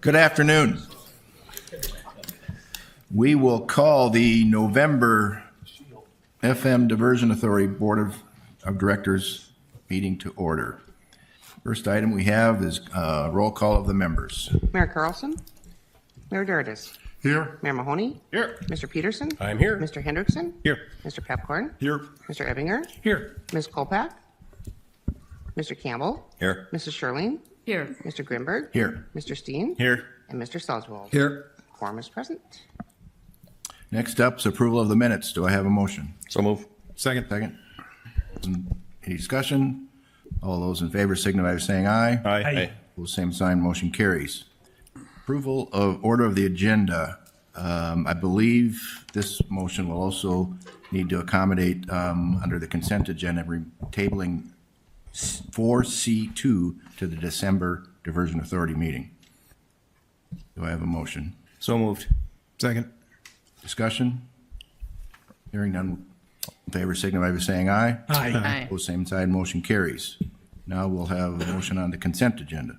Good afternoon. We will call the November FM Diversion Authority Board of Directors meeting to order. First item we have is roll call of the members. Mayor Carlson. Mayor Dardis. Here. Mayor Mahoney. Here. Mr. Peterson. I'm here. Mr. Hendrickson. Here. Mr. Pepcorn. Here. Mr. Ebinger. Here. Ms. Kolpak. Mr. Campbell. Here. Mrs. Sherling. Here. Mr. Grimberg. Here. Mr. Steen. Here. And Mr. Salzwald. Here. Quorum is present. Next up is approval of the minutes. Do I have a motion? So move. Second. Second. Any discussion? All those in favor signify by saying aye. Aye. Pose same sign, motion carries. Approval of order of the agenda. I believe this motion will also need to accommodate under the consent agenda, tabling 4C2 to the December Diversion Authority meeting. Do I have a motion? So moved. Second. Discussion? Hearing none. In favor signify by saying aye. Aye. Pose same side, motion carries. Now we'll have a motion on the consent agenda.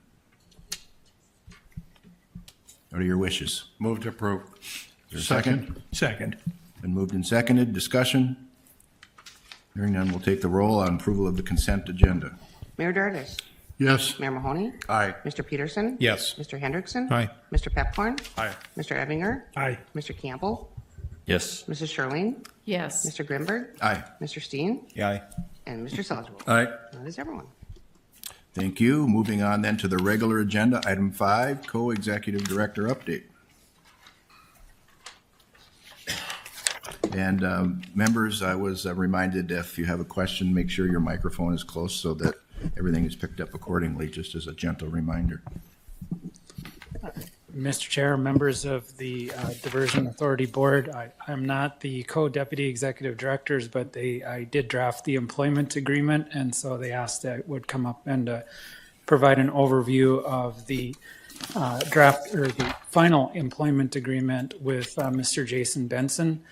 What are your wishes? Move to approve. Is there a second? Second. Been moved and seconded. Discussion? Hearing none, we'll take the roll on approval of the consent agenda. Mayor Dardis. Yes. Mayor Mahoney. Aye. Mr. Peterson. Yes. Mr. Hendrickson. Aye. Mr. Pepcorn. Aye. Mr. Ebinger. Aye. Mr. Campbell. Yes. Mrs. Sherling. Yes. Mr. Grimberg. Aye. Mr. Steen. Aye. And Mr. Salzwald. Aye. That is everyone. Thank you. Moving on then to the regular agenda, item 5, co-executive director update. And members, I was reminded if you have a question, make sure your microphone is close so that everything is picked up accordingly, just as a gentle reminder. Mr. Chair, members of the Diversion Authority Board, I'm not the co-deputy executive directors, but I did draft the employment agreement, and so they asked that I would come up and provide an overview of the draft or the final employment agreement with Mr. Jason Benson.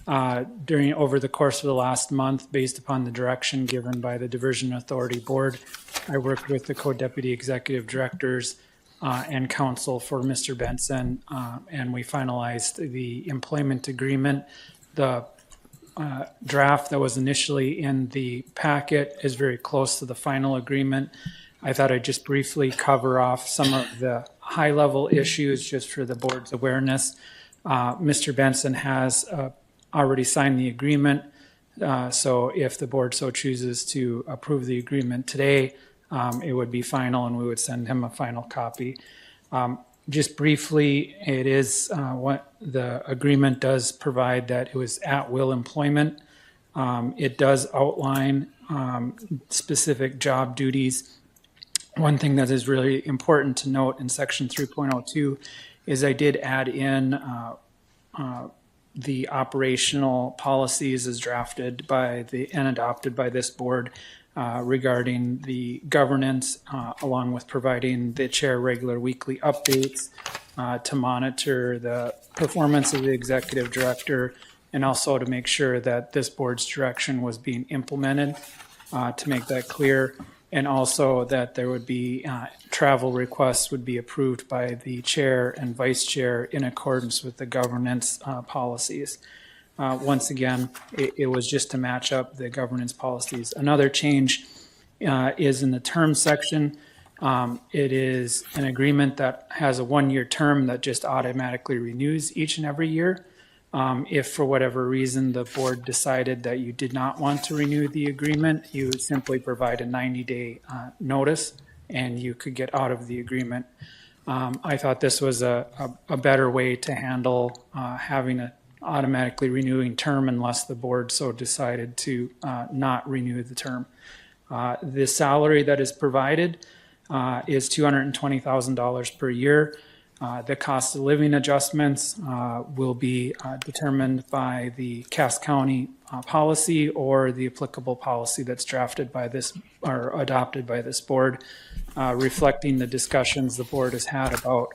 Over the course of the last month, based upon the direction given by the Diversion Authority Board, I worked with the co-deputy executive directors and counsel for Mr. Benson, and we finalized the employment agreement. The draft that was initially in the packet is very close to the final agreement. I thought I'd just briefly cover off some of the high-level issues just for the board's awareness. Mr. Benson has already signed the agreement, so if the board so chooses to approve the agreement today, it would be final and we would send him a final copy. Just briefly, it is what the agreement does provide that it was at-will employment. It does outline specific job duties. One thing that is really important to note in section 3.02 is I did add in the operational policies as drafted by and adopted by this board regarding the governance, along with providing the chair regular weekly updates to monitor the performance of the executive director, and also to make sure that this board's direction was being implemented, to make that clear, and also that there would be travel requests would be approved by the chair and vice chair in accordance with the governance policies. Once again, it was just to match up the governance policies. Another change is in the term section. It is an agreement that has a one-year term that just automatically renews each and every year. If for whatever reason the board decided that you did not want to renew the agreement, you would simply provide a 90-day notice and you could get out of the agreement. I thought this was a better way to handle having an automatically renewing term unless the board so decided to not renew the term. The salary that is provided is $220,000 per year. The cost of living adjustments will be determined by the Cass County policy or the applicable policy that's drafted by this or adopted by this board, reflecting the discussions the board has had about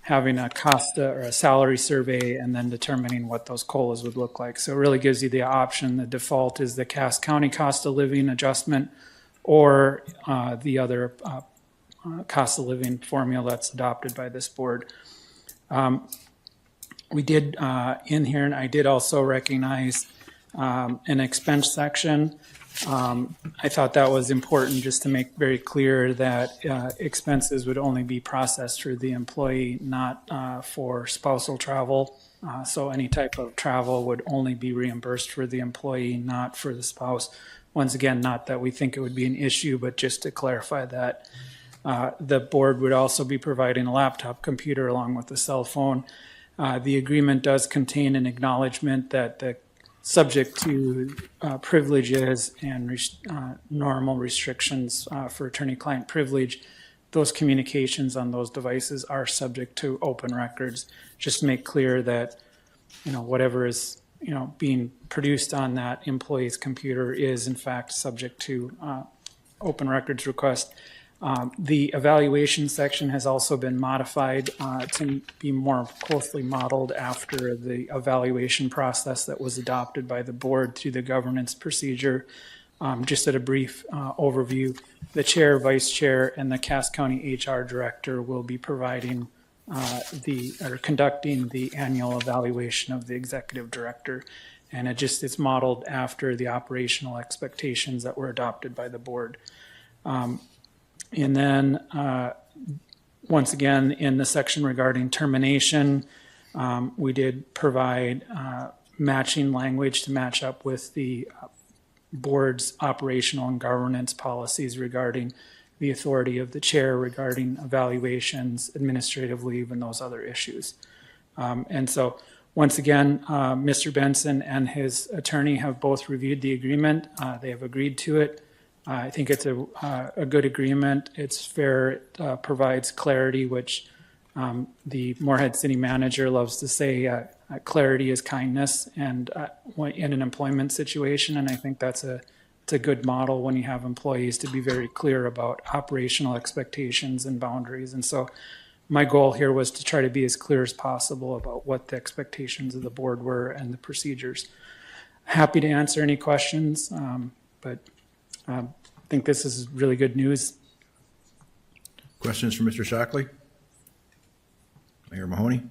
having a cost or a salary survey and then determining what those COLAs would look like. So it really gives you the option. The default is the Cass County cost of living adjustment or the other cost of living formula that's adopted by this board. We did in here, and I did also recognize an expense section. I thought that was important just to make very clear that expenses would only be processed for the employee, not for spousal travel. So any type of travel would only be reimbursed for the employee, not for the spouse. Once again, not that we think it would be an issue, but just to clarify that. The board would also be providing a laptop computer along with a cell phone. The agreement does contain an acknowledgement that the subject to privileges and normal restrictions for attorney-client privilege, those communications on those devices are subject to open records. Just to make clear that, whatever is, being produced on that employee's computer is in fact subject to open records request. The evaluation section has also been modified to be more closely modeled after the evaluation process that was adopted by the board through the governance procedure. Just at a brief overview, the chair, vice chair, and the Cass County HR director will be providing conducting the annual evaluation of the executive director. And it's modeled after the operational expectations that were adopted by the board. And then, once again, in the section regarding termination, we did provide matching language to match up with the board's operational and governance policies regarding the authority of the chair regarding evaluations, administrative leave, and those other issues. And so, once again, Mr. Benson and his attorney have both reviewed the agreement. They have agreed to it. I think it's a good agreement. It's fair. It provides clarity, which the Moorhead City Manager loves to say, clarity is kindness, and in an employment situation. And I think it's a good model when you have employees to be very clear about operational expectations and boundaries. And so my goal here was to try to be as clear as possible about what the expectations of the board were and the procedures. Happy to answer any questions, but I think this is really good news. Questions for Mr. Shockley? Mayor Mahoney?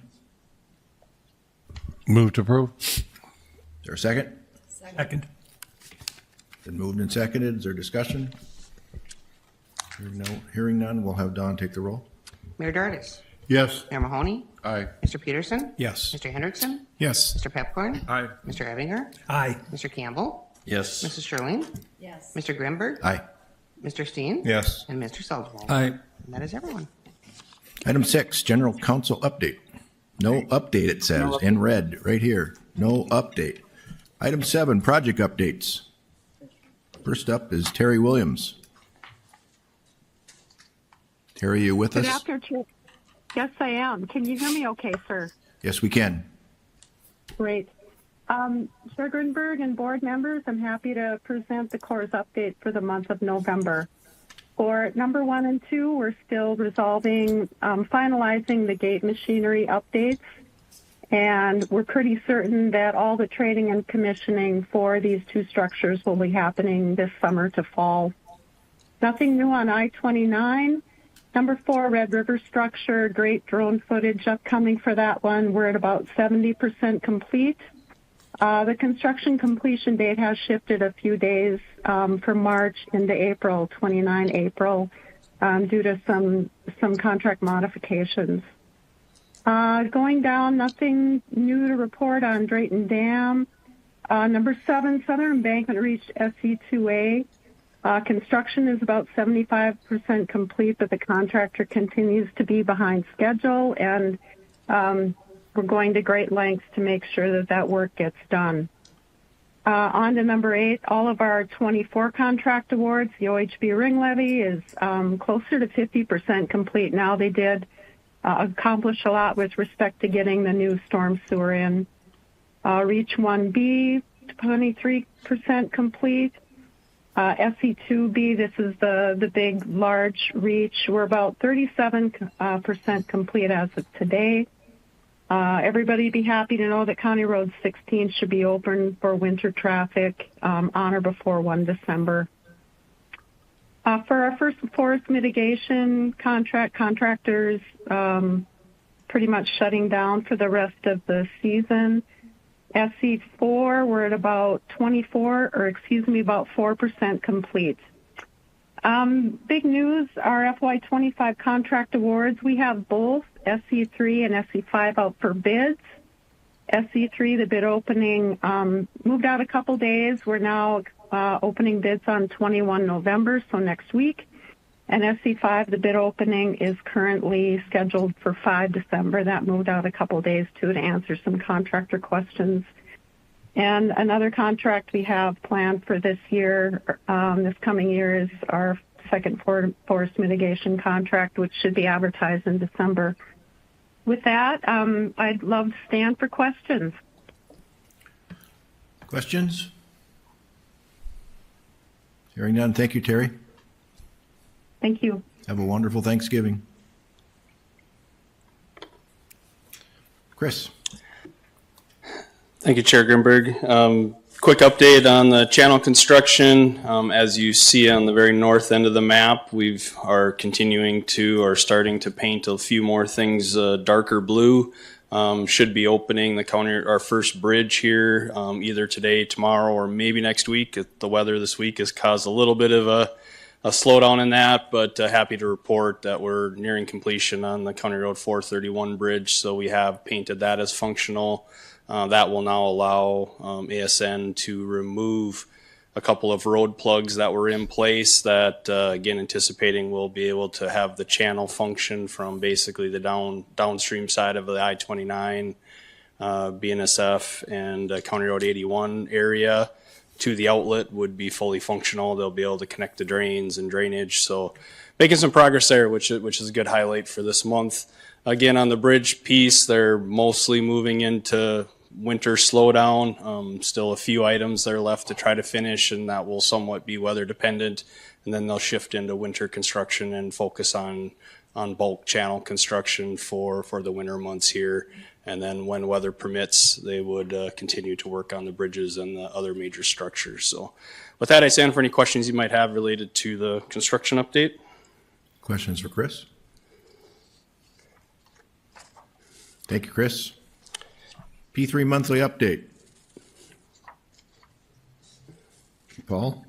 Move to approve. Is there a second? Second. Been moved and seconded. Is there discussion? Hearing none, we'll have Don take the roll. Mayor Dardis. Yes. Mayor Mahoney. Aye. Mr. Peterson. Yes. Mr. Hendrickson. Yes. Mr. Pepcorn. Aye. Mr. Ebinger. Aye. Mr. Campbell. Yes. Mrs. Sherling. Yes. Mr. Grimberg. Aye. Mr. Steen. Yes. And Mr. Salzwell. Aye. And that is everyone. Item 6, General Counsel update. No update, it says, in red, right here. No update. Item 7, project updates. First up is Terry Williams. Terry, you with Good us? afternoon. Yes, I am. Can you hear me okay, sir? Yes, we can. Great. Chair Grinberg and board members, I'm happy to present the Corps' update for the month of November. For number 1 and 2, we're still resolving, finalizing the gate machinery updates, and we're pretty certain that all the training and commissioning for these 2 structures will be happening this summer to fall. Nothing new on I-29. Number 4, Red River structure, great drone footage upcoming for that one. We're at about 70% complete. The construction completion date has shifted a few days from March into April, 29 April, due to some contract modifications. Going down, nothing new to report on Drayton Dam. Number 7, Southern Embankment reached SE2A. Construction is about 75% complete, but the contractor continues to be behind schedule, and we're going to great lengths to make sure that work gets done. On to number 8, all of our 24 contract awards, the OHB ring levy is closer to 50% complete now. They did accomplish a lot with respect to getting the new storm sewer in. Reach 1B, 23% complete. SE2B, this is the big, large reach. We're about 37% complete as of today. Everybody be happy to know that County Road 16 should be open for winter traffic on or before 1 December. For our first forest mitigation contractors pretty much shutting down for the rest of the season. SC4, we're at about 4% complete. Big news, our FY25 contract awards, we have both SC3 and SC5 out for bids. SC3, the bid opening moved out a couple days. We're now opening bids on 21 November, so next week. And SC5, the bid opening is currently scheduled for 5 December. That moved out a couple days too to answer some contractor questions. And another contract we have planned for this year, this coming year, is our second forest mitigation contract, which should be advertised in December. With that, I'd love to stand for questions. Questions? Hearing none. Thank you, Terry. Thank you. Have a wonderful Thanksgiving. Chris. Thank you, Chair Grimberg. Quick update on the channel construction. As you see on the very north end of the map, we are starting to paint a few more things darker blue. Should be opening our first bridge here either today, tomorrow, or maybe next week. The weather this week has caused a little bit of a slowdown in that, but happy to report that we're nearing completion on the County Road 431 bridge. So we have painted that as functional. That will now allow ASN to remove a couple of road plugs that were in place that, again, anticipating we'll be able to have the channel function from basically the downstream side of the I-29, BNSF, and County Road 81 area to the outlet would be fully functional. They'll be able to connect the drains and drainage. So making some progress there, which is a good highlight for this month. Again, on the bridge piece, they're mostly moving into winter slowdown. Still a few items that are left to try to finish, and that will somewhat be weather dependent. And then they'll shift into winter construction and focus on bulk channel construction for the winter months here. And then when weather permits, they would continue to work on the bridges and the other major structures. So with that, I stand for any questions you might have related to the construction update. Questions for Chris? Thank you, Chris. P3 monthly update. Paul?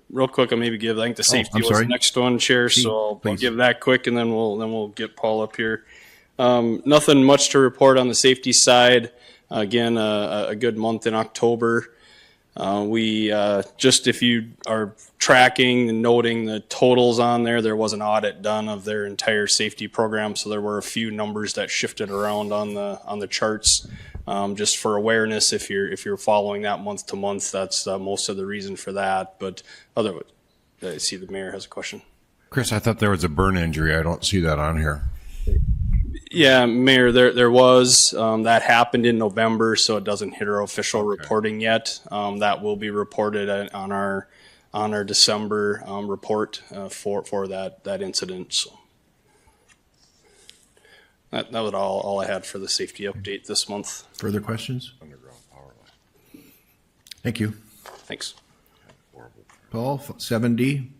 Real quick, I'll maybe give, I think the safety was the next one, Chair, so I'll give that quick and then we'll get Paul up here. Nothing much to report on the safety side. Again, a good month in October. We just, if you are tracking and noting the totals on there was an audit done of their entire safety program, so there were a few numbers that shifted around on the charts. Just for awareness, if you're following that month to month, that's most of the reason for that. But otherwise, I see the mayor has a question. Chris, I thought there was a burn injury. I don't see that on here. Yeah, Mayor, there was. That happened in November, so it doesn't hit our official reporting yet. That will be reported on our December report for that incident. So that was all I had for the safety update this month. Further questions? Thank you. Thanks. Paul, 7D.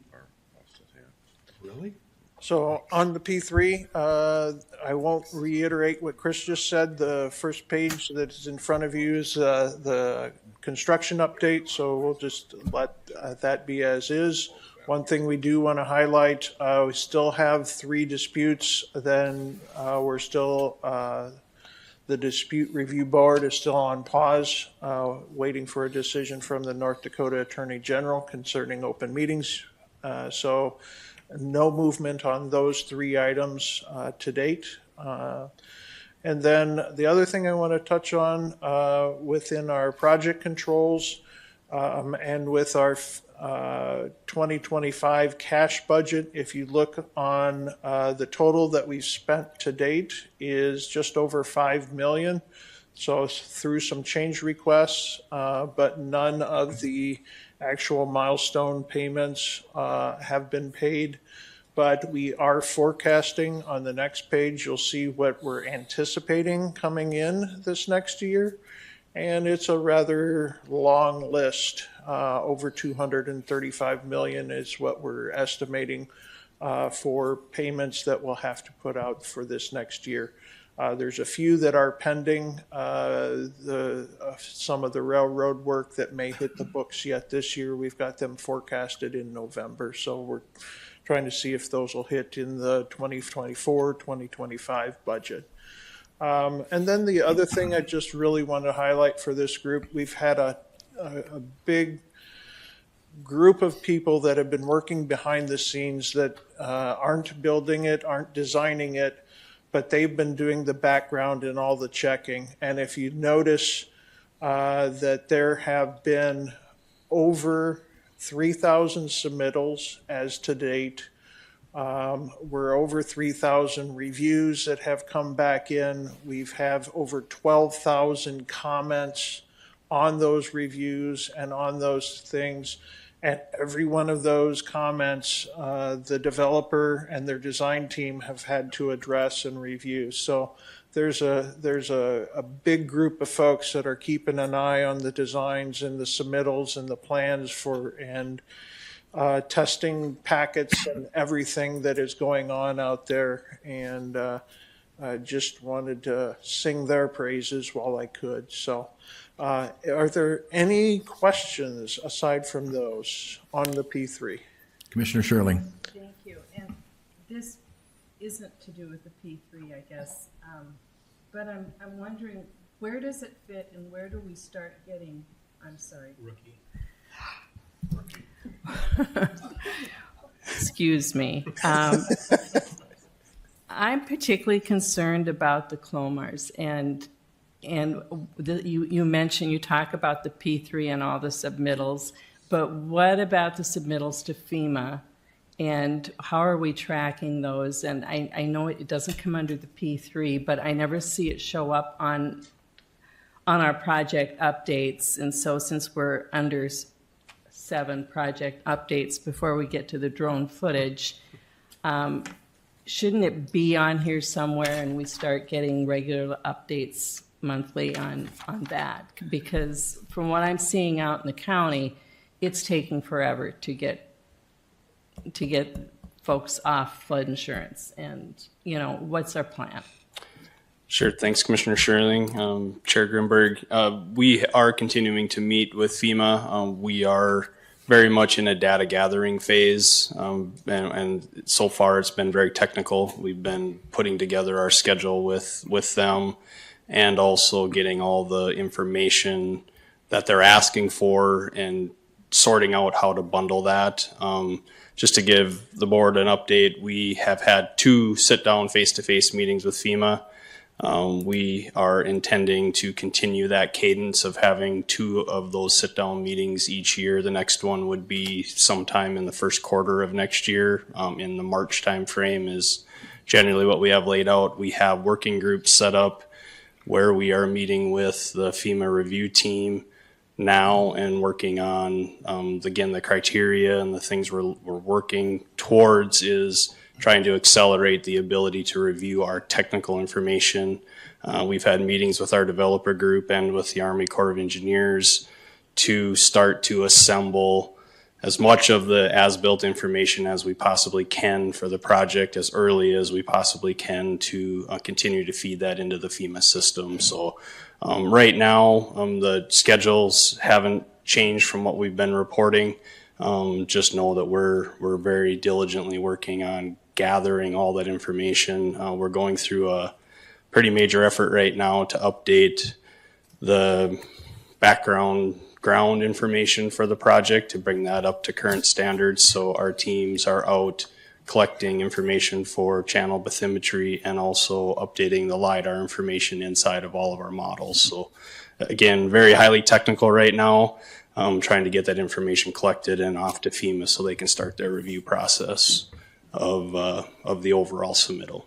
So on the P3, I won't reiterate what Chris just said. The first page that is in front of you is the construction update, so we'll just let that be as is. One thing we do want to highlight, we still have 3 disputes. Then we're still, the dispute review board is still on pause, waiting for a decision from the North Dakota Attorney General concerning open meetings. So no movement on those 3 items to date. And then the other thing I want to touch on within our project controls and with our 2025 cash budget, if you look on the total that we've spent to date is just over $5 million. So through some change requests, but none of the actual milestone payments have been paid, but we are forecasting. On the next page, you'll see what we're anticipating coming in this next year. And it's a rather long list. Over 235 million is what we're estimating for payments that we'll have to put out for this next year. There's a few that are pending. Some of the railroad work that may hit the books yet this year, we've got them forecasted in November. So we're trying to see if those will hit in the 2024, 2025 budget. And then the other thing I just really want to highlight for this group, we've had a big group of people that have been working behind the scenes that aren't building it, aren't designing it, but they've been doing the background and all the checking. And if you notice that there have been over 3,000 submittals as to date. We're over 3,000 reviews that have come back in. We've have over 12,000 comments on those reviews and on those things. And every one of those comments, the developer and their design team have had to address and review. So there's a big group of folks that are keeping an eye on the designs and the submittals and the plans for and testing packets and everything that is going on out there. And I just wanted to sing their praises while I could. So are there any questions aside from those on the P3? Commissioner Shirley. Thank you. And this isn't to do with the P3, I guess, but I'm wondering, where does it fit and where do we start getting, I'm sorry. Rookie. Excuse me. I'm particularly concerned about the Clomars, and you mentioned, you talk about the P3 and all the submittals, but what about the submittals to FEMA, and how are we tracking those? And I know it doesn't come under the P3, but I never see it show up on our project updates, and so since we're under 7 project updates before we get to the drone footage, shouldn't it be on here somewhere and we start getting regular updates monthly on that? Because from what I'm seeing out in the county, it's taking forever to get folks off flood insurance. And, you know, what's our plan? Sure. Thanks, Commissioner Shirley. Chair Grimberg, we are continuing to meet with FEMA. We are very much in a data gathering phase, and so far it's been very technical. We've been putting together our schedule with them and also getting all the information that they're asking for and sorting out how to bundle that. Just to give the board an update, we have had 2 sit-down face-to-face meetings with FEMA. We are intending to continue that cadence of having 2 of those sit-down meetings each year. The next one would be sometime in the first quarter of next year. In the March timeframe is generally what we have laid out. We have working groups set up where we are meeting with the FEMA review team now and working on, again, the criteria and the things we're working towards is trying to accelerate the ability to review our technical information. We've had meetings with our developer group and with the Army Corps of Engineers to start to assemble as much of the as-built information as we possibly can for the project as early as we possibly can to continue to feed that into the FEMA system. So right now, the schedules haven't changed from what we've been reporting. Just know that we're very diligently working on gathering all that information. We're going through a pretty major effort right now to update the ground information for the project to bring that up to current standards. So our teams are out collecting information for channel bathymetry and also updating the LiDAR information inside of all of our models. So again, very highly technical right now. Trying to get that information collected and off to FEMA so they can start their review process of the overall submittal.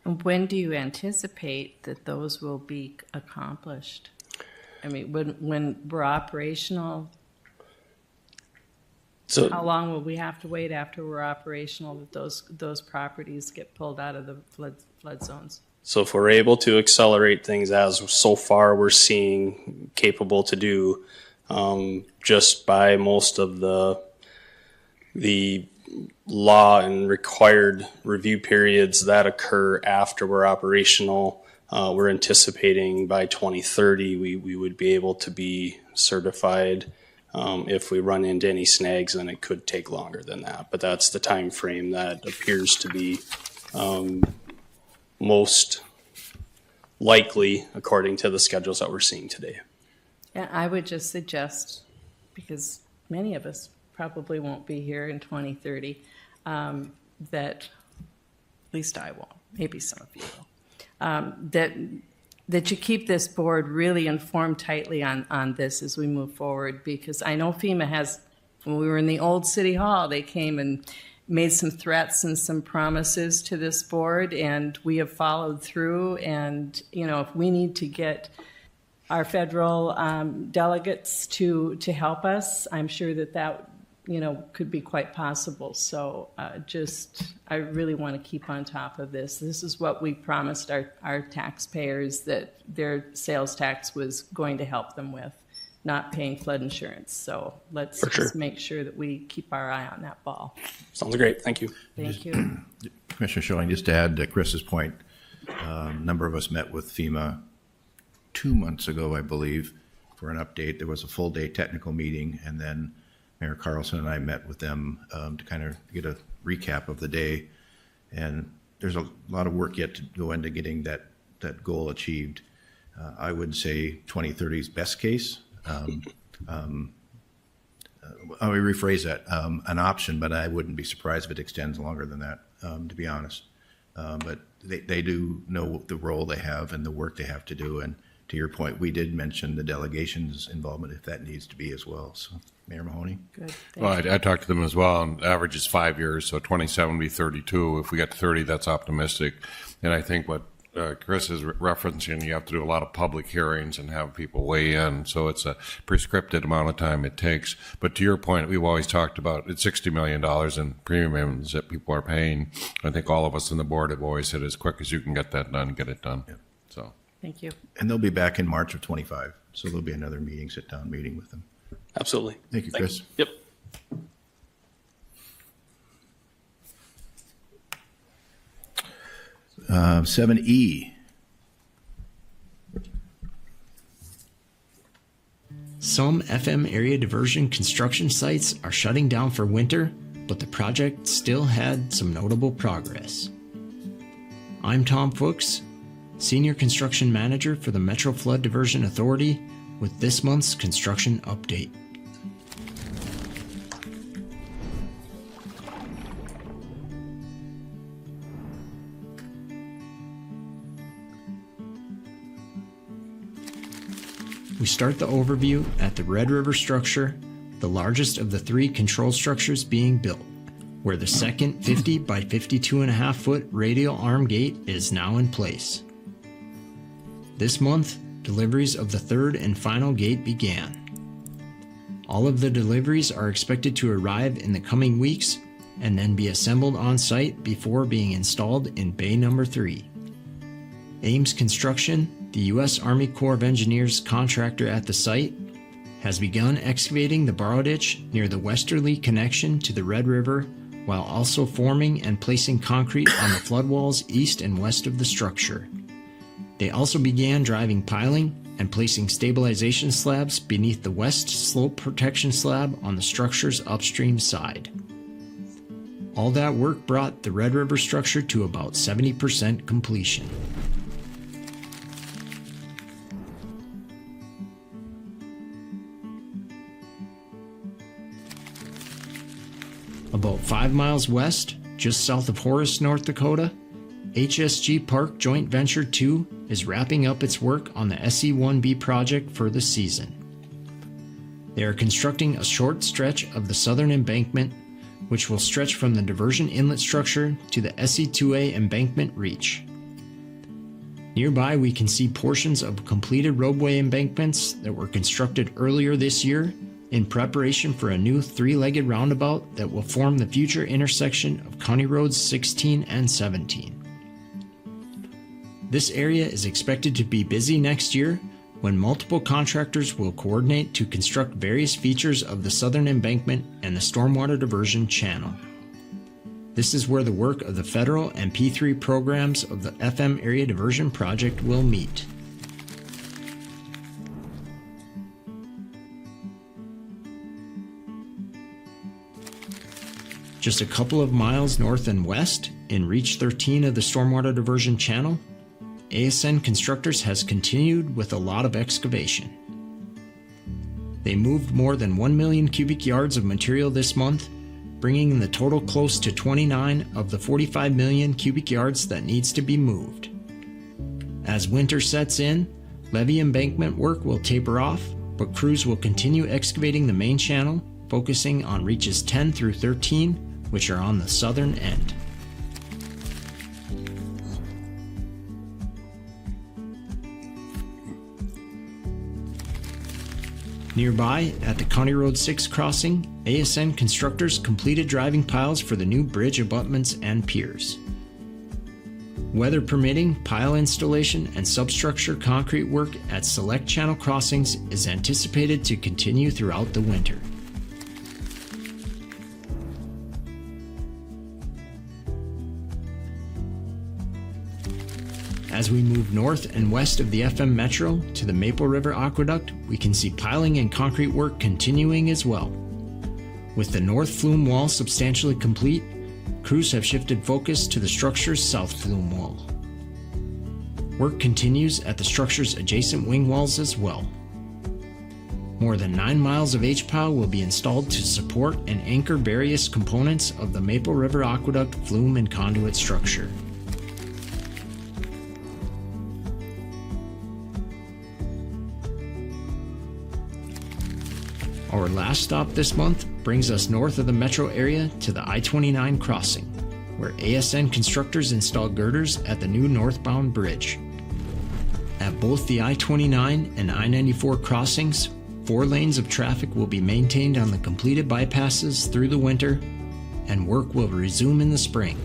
When do you anticipate that those will be accomplished? I mean, when we're operational, So how long will we have to wait after we're operational that those properties get pulled out of the flood zones. So if we're able to accelerate things as so far we're seeing capable to do, just by most of the law and required review periods that occur after we're operational, we're anticipating by 2030 we would be able to be certified. If we run into any snags, then it could take longer than that. But that's the time frame that appears to be most likely according to the schedules that we're seeing today. And I would just suggest, because many of us probably won't be here in 2030, that, at least I won't, maybe some of you will, that you keep this board really informed tightly on this as we move forward, because I know FEMA has, when we were in the old city hall, they came and made some threats and some promises to this board, and we have followed through. And, you know, if we need to get our federal delegates to help us, I'm sure that you know, could be quite possible. So I really want to keep on top of this. This is what we promised our taxpayers, that their sales tax was going to help them with, not paying flood insurance. So let's just make sure that we keep our eye on that ball. Sounds great. Thank you. Thank you. Commissioner Schilling, just to add to Chris's point, a number of us met with FEMA 2 months ago, I believe, for an update. There was a full day technical meeting, and then Mayor Carlson and I met with them to kind of get a recap of the day. And there's a lot of work yet to go into getting that goal achieved. I would say 2030 is best case. I would rephrase that, an option, but I wouldn't be surprised if it extends longer than that, to be honest. But they do know the role they have and the work they have to do. And to your point, we did mention the delegation's involvement if that needs to be as well. So, Mayor Mahoney? Good. Well, I talked to them as well, and average is 5 years, so 27 would be 32. If we get to 30, that's optimistic. And I think what Chris is referencing, you have to do a lot of public hearings and have people weigh in, so it's a prescripted amount of time it takes. But to your point, we've always talked about it's $60 million in premiums that people are paying. I think all of us on the board have always said, as quick as you can get that done, get it done. Yeah. So. Thank you. And they'll be back in March of 25, so there'll be another meeting, sit-down meeting with them. Absolutely. Thank you, Chris. Yep. Uh, 7E. Some FM area diversion construction sites are shutting down for winter, but the project still had some notable progress. I'm Tom Fuchs, Senior Construction Manager for the Metro Flood Diversion Authority, with this month's construction update. We start the overview at the Red River structure, the largest of the 3 control structures being built, where the second 50 by 52.5 foot radial arm gate is now in place. This month, deliveries of the 3rd and final gate began. All of the deliveries are expected to arrive in the coming weeks and then be assembled on site before being installed in Bay Number 3. Ames Construction, the U.S. Army Corps of Engineers contractor at the site, has begun excavating the borrow ditch near the westerly connection to the Red River, while also forming and placing concrete on the flood walls east and west of the structure. They also began driving piling and placing stabilization slabs beneath the west slope protection slab on the structure's upstream side. All that work brought the Red River structure to about 70% completion. About 5 miles west, just south of Horace, North Dakota, HSG Park Joint Venture 2 is wrapping up its work on the SE1B project for the season. They are constructing a short stretch of the southern embankment, which will stretch from the diversion inlet structure to the SE2A embankment reach. Nearby, we can see portions of completed roadway embankments that were constructed earlier this year in preparation for a new 3-legged roundabout that will form the future intersection of County Roads 16 and 17. This area is expected to be busy next year when multiple contractors will coordinate to construct various features of the southern embankment and the stormwater diversion channel. This is where the work of the federal and P3 programs of the FM Area Diversion Project will meet. Just a couple of miles north and west, in Reach 13 of the Stormwater Diversion Channel, ASN Constructors has continued with a lot of excavation. They moved more than 1 million cubic yards of material this month, bringing the total close to 29 of the 45 million cubic yards that needs to be moved. As winter sets in, levee embankment work will taper off, but crews will continue excavating the main channel, focusing on reaches 10 through 13, which are on the southern end. Nearby, at the County Road 6 crossing, ASN Constructors completed driving piles for the new bridge abutments and piers. Weather permitting, pile installation and substructure concrete work at select channel crossings is anticipated to continue throughout the winter. As we move north and west of the FM Metro to the Maple River Aqueduct, we can see piling and concrete work continuing as well. With the north flume wall substantially complete, crews have shifted focus to the structure's south flume wall. Work continues at the structure's adjacent wing walls as well. More than 9 miles of H-pile will be installed to support and anchor various components of the Maple River Aqueduct flume and conduit structure. Our last stop this month brings us north of the metro area to the I-29 crossing, where ASN Constructors installed girders at the new northbound bridge. At both the I-29 and I-94 crossings, 4 lanes of traffic will be maintained on the completed bypasses through the winter, and work will resume in the spring.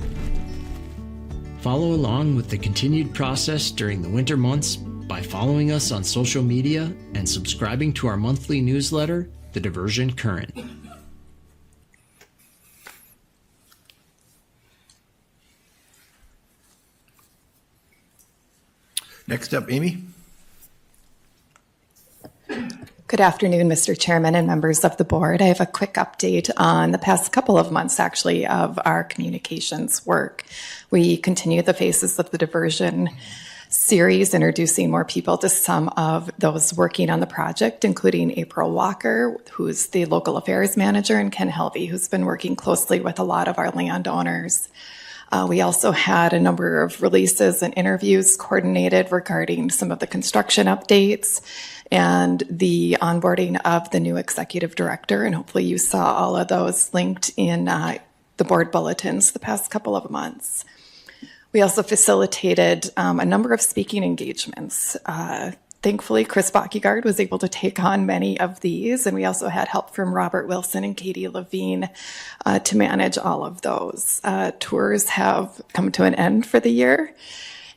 Follow along with the continued process during the winter months by following us on social media and subscribing to our monthly newsletter, The Diversion Current. Next up, Amy. Good afternoon, Mr. Chairman and members of the board. I have a quick update on the past couple of months, actually, of our communications work. We continue the Faces of the Diversion series, introducing more people to some of those working on the project, including April Walker, who's the local affairs manager, and Ken Helvey, who's been working closely with a lot of our landowners. We also had a number of releases and interviews coordinated regarding some of the construction updates and the onboarding of the new executive director. And hopefully you saw all of those linked in the board bulletins the past couple of months. We also facilitated a number of speaking engagements. Thankfully, Chris Bockyguard was able to take on many of these, and we also had help from Robert Wilson and Katie Levine to manage all of those. Tours have come to an end for the year,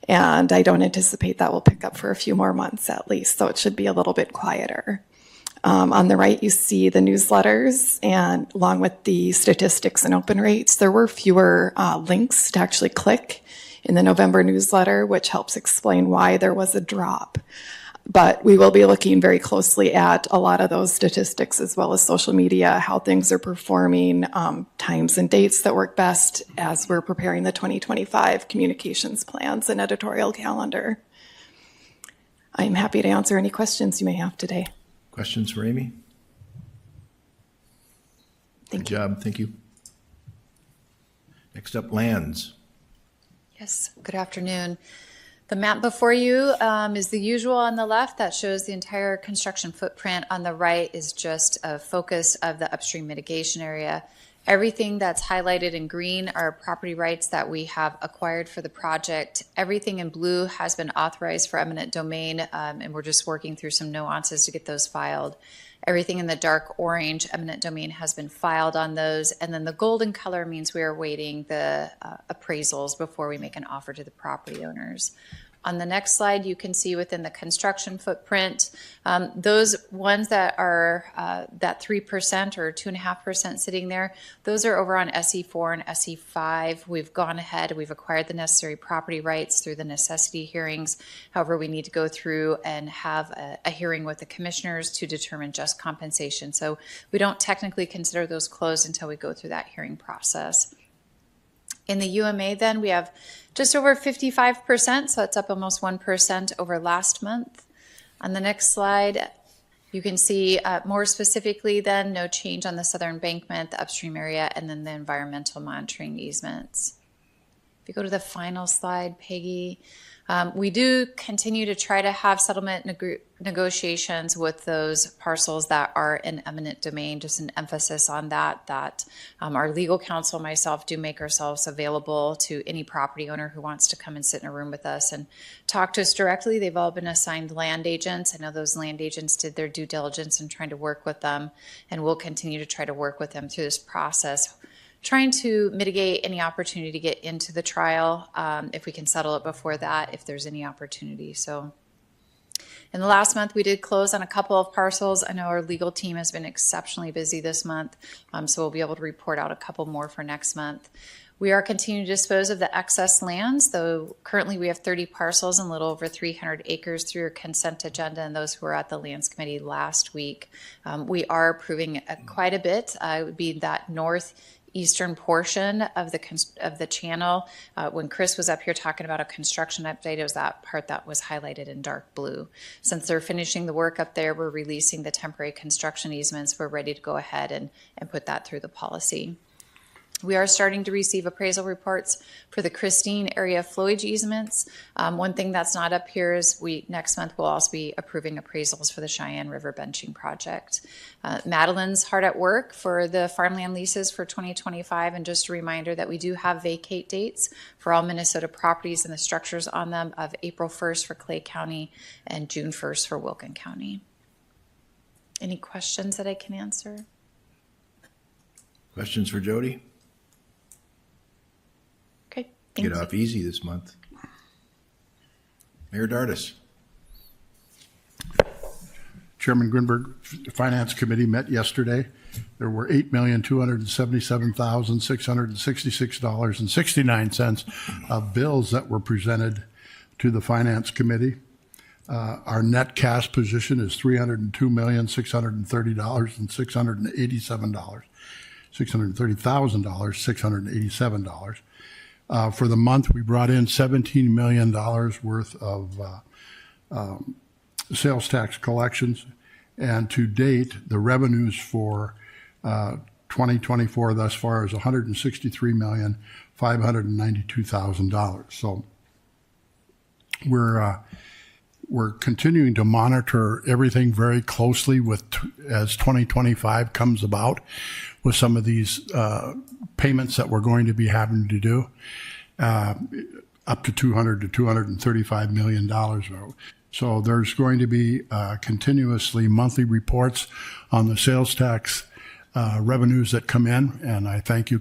and I don't anticipate that will pick up for a few more months at least, so it should be a little bit quieter. On the right, you see the newsletters, and along with the statistics and open rates, there were fewer links to actually click in the November newsletter, which helps explain why there was a drop. But we will be looking very closely at a lot of those statistics as well as social media, how things are performing, times and dates that work best as we're preparing the 2025 communications plans and editorial calendar. I'm happy to answer any questions you may have today. Questions for Amy? Thank Good you. job. Thank you. Next up, lands. Yes, good afternoon. The map before you is the usual on the left that shows the entire construction footprint. On the right is just a focus of the upstream mitigation area. Everything that's highlighted in green are property rights that we have acquired for the project. Everything in blue has been authorized for eminent domain, and we're just working through some nuances to get those filed. Everything in the dark orange, eminent domain, has been filed on those. And then the golden color means we are waiting the appraisals before we make an offer to the property owners. On the next slide, you can see within the construction footprint, those ones that are that 3% or 2.5% sitting there, those are over on SE4 and SE5. We've gone ahead, we've acquired the necessary property rights through the necessity hearings. However, we need to go through and have a hearing with the commissioners to determine just compensation. So we don't technically consider those closed until we go through that hearing process. In the UMA then, we have just over 55%, so it's up almost 1% over last month. On the next slide, you can see more specifically then, no change on the southern embankment, the upstream area, and then the environmental monitoring easements. If you go to the final slide, Peggy, we do continue to try to have settlement negotiations with those parcels that are in eminent domain. Just an emphasis on that our legal counsel and myself do make ourselves available to any property owner who wants to come and sit in a room with us and talk to us directly. They've all been assigned land agents. I know those land agents did their due diligence in trying to work with them, and we'll continue to try to work with them through this process, trying to mitigate any opportunity to get into the trial, if we can settle it before that, if there's any opportunity. So in the last month, we did close on a couple of parcels. I know our legal team has been exceptionally busy this month, so we'll be able to report out a couple more for next month. We are continuing to dispose of the excess lands, though currently we have 30 parcels and a little over 300 acres through your consent agenda, and those who were at the Lands Committee last week. We are approving quite a bit. It would be that northeastern portion of the channel. When Chris was up here talking about a construction update, it was that part that was highlighted in dark blue. Since they're finishing the work up there, we're releasing the temporary construction easements. We're ready to go ahead and put that through the policy. We are starting to receive appraisal reports for the Christine area flowage easements. One thing that's not up here is next month we'll also be approving appraisals for the Cheyenne River benching project. Madeline's hard at work for the farmland leases for 2025, and just a reminder that we do have vacate dates for all Minnesota properties and the structures on them of April 1st for Clay County and June 1st for Wilkin County. Any questions that I can answer? Questions for Jody? Okay, thank Get you. off easy this month. Mayor Dardis. Chairman Grinberg, Finance Committee met yesterday. There were $8,277,666.69 of bills that were presented to the Finance Committee. Our net cash position is $302,630,687. $630,687. For the month, we brought in $17 million worth of sales tax collections, and to date, the revenues for 2024 thus far is $163,592,000. So we're continuing to monitor everything very closely as 2025 comes about with some of these payments that we're going to be having to do, up to $200 to $235 million. So there's going to be continuously monthly reports on the sales tax revenues that come in, and I thank you,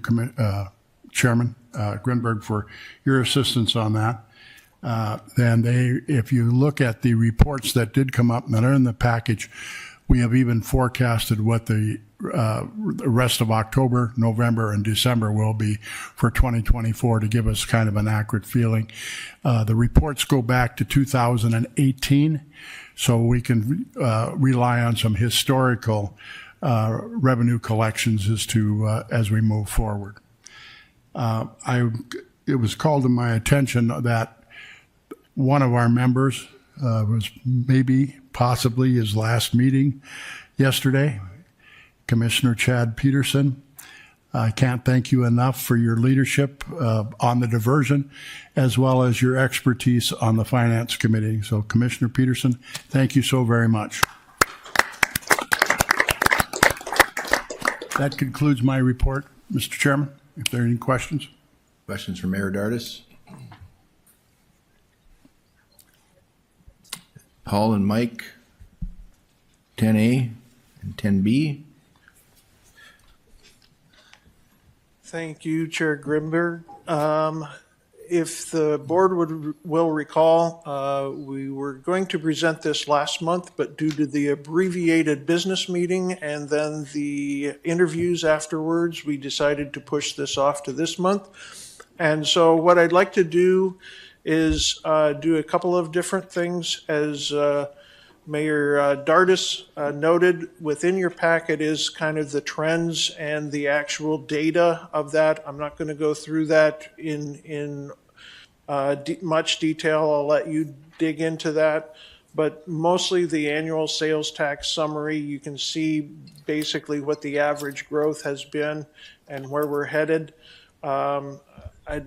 Chairman Grinberg, for your assistance on that. If you look at the reports that did come up that are in the package, we have even forecasted what the rest of October, November, and December will be for 2024 to give us kind of an accurate feeling. The reports go back to 2018, so we can rely on some historical revenue collections as we move forward. It was called to my attention that one of our members was possibly his last meeting yesterday, Commissioner Chad Peterson. I can't thank you enough for your leadership on the diversion, as well as your expertise on the Finance Committee. So, Commissioner Peterson, thank you so very much. That concludes my report, Mr. Chairman. If there are any questions. Questions for Mayor Dardis? Paul and Mike, 10A and 10B. Thank you, Chair Grimberg. If the board will recall, we were going to present this last month, but due to the abbreviated business meeting and then the interviews afterwards, we decided to push this off to this month. And so what I'd like to do is do a couple of different things. As Mayor Dardis noted, within your packet is kind of the trends and the actual data of that. I'm not going to go through that in much detail. I'll let you dig into that. But mostly the annual sales tax summary, you can see basically what the average growth has been and where we're headed. I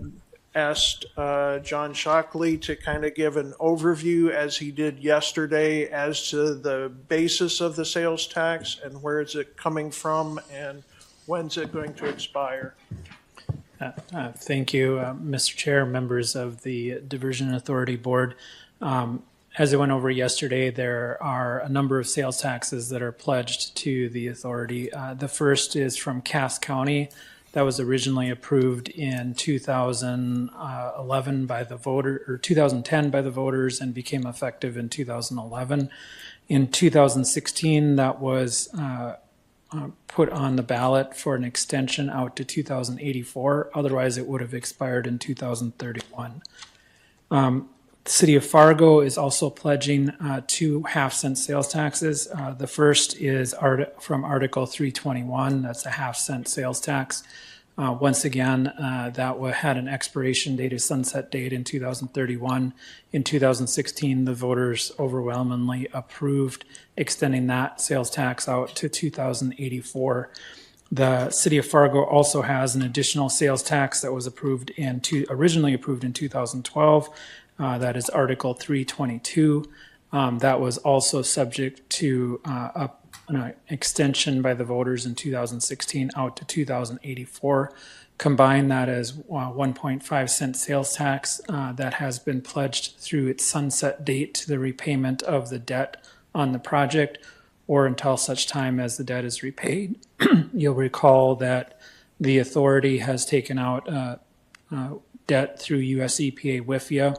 asked John Shockley to kind of give an overview, as he did yesterday, as to the basis of the sales tax and where is it coming from and when's it going to expire. Thank you, Mr. Chair, members of the Diversion Authority Board. As I went over yesterday, there are a number of sales taxes that are pledged to the authority. The first is from Cass County. That was originally approved in 2011 by the voter, or 2010 by the voters, and became effective in 2011. In 2016, that was put on the ballot for an extension out to 2084. Otherwise, it would have expired in 2031. The City of Fargo is also pledging 2 half-cent sales taxes. The first is from Article 321. That's a half-cent sales tax. Once again, that had an expiration date, a sunset date in 2031. In 2016, the voters overwhelmingly approved extending that sales tax out to 2084. The City of Fargo also has an additional sales tax that was originally approved in 2012. That is Article 322. That was also subject to an extension by the voters in 2016 out to 2084. Combine that as 1.5 cent sales tax that has been pledged through its sunset date to the repayment of the debt on the project, or until such time as the debt is repaid. You'll recall that the authority has taken out debt through US EPA WIFIA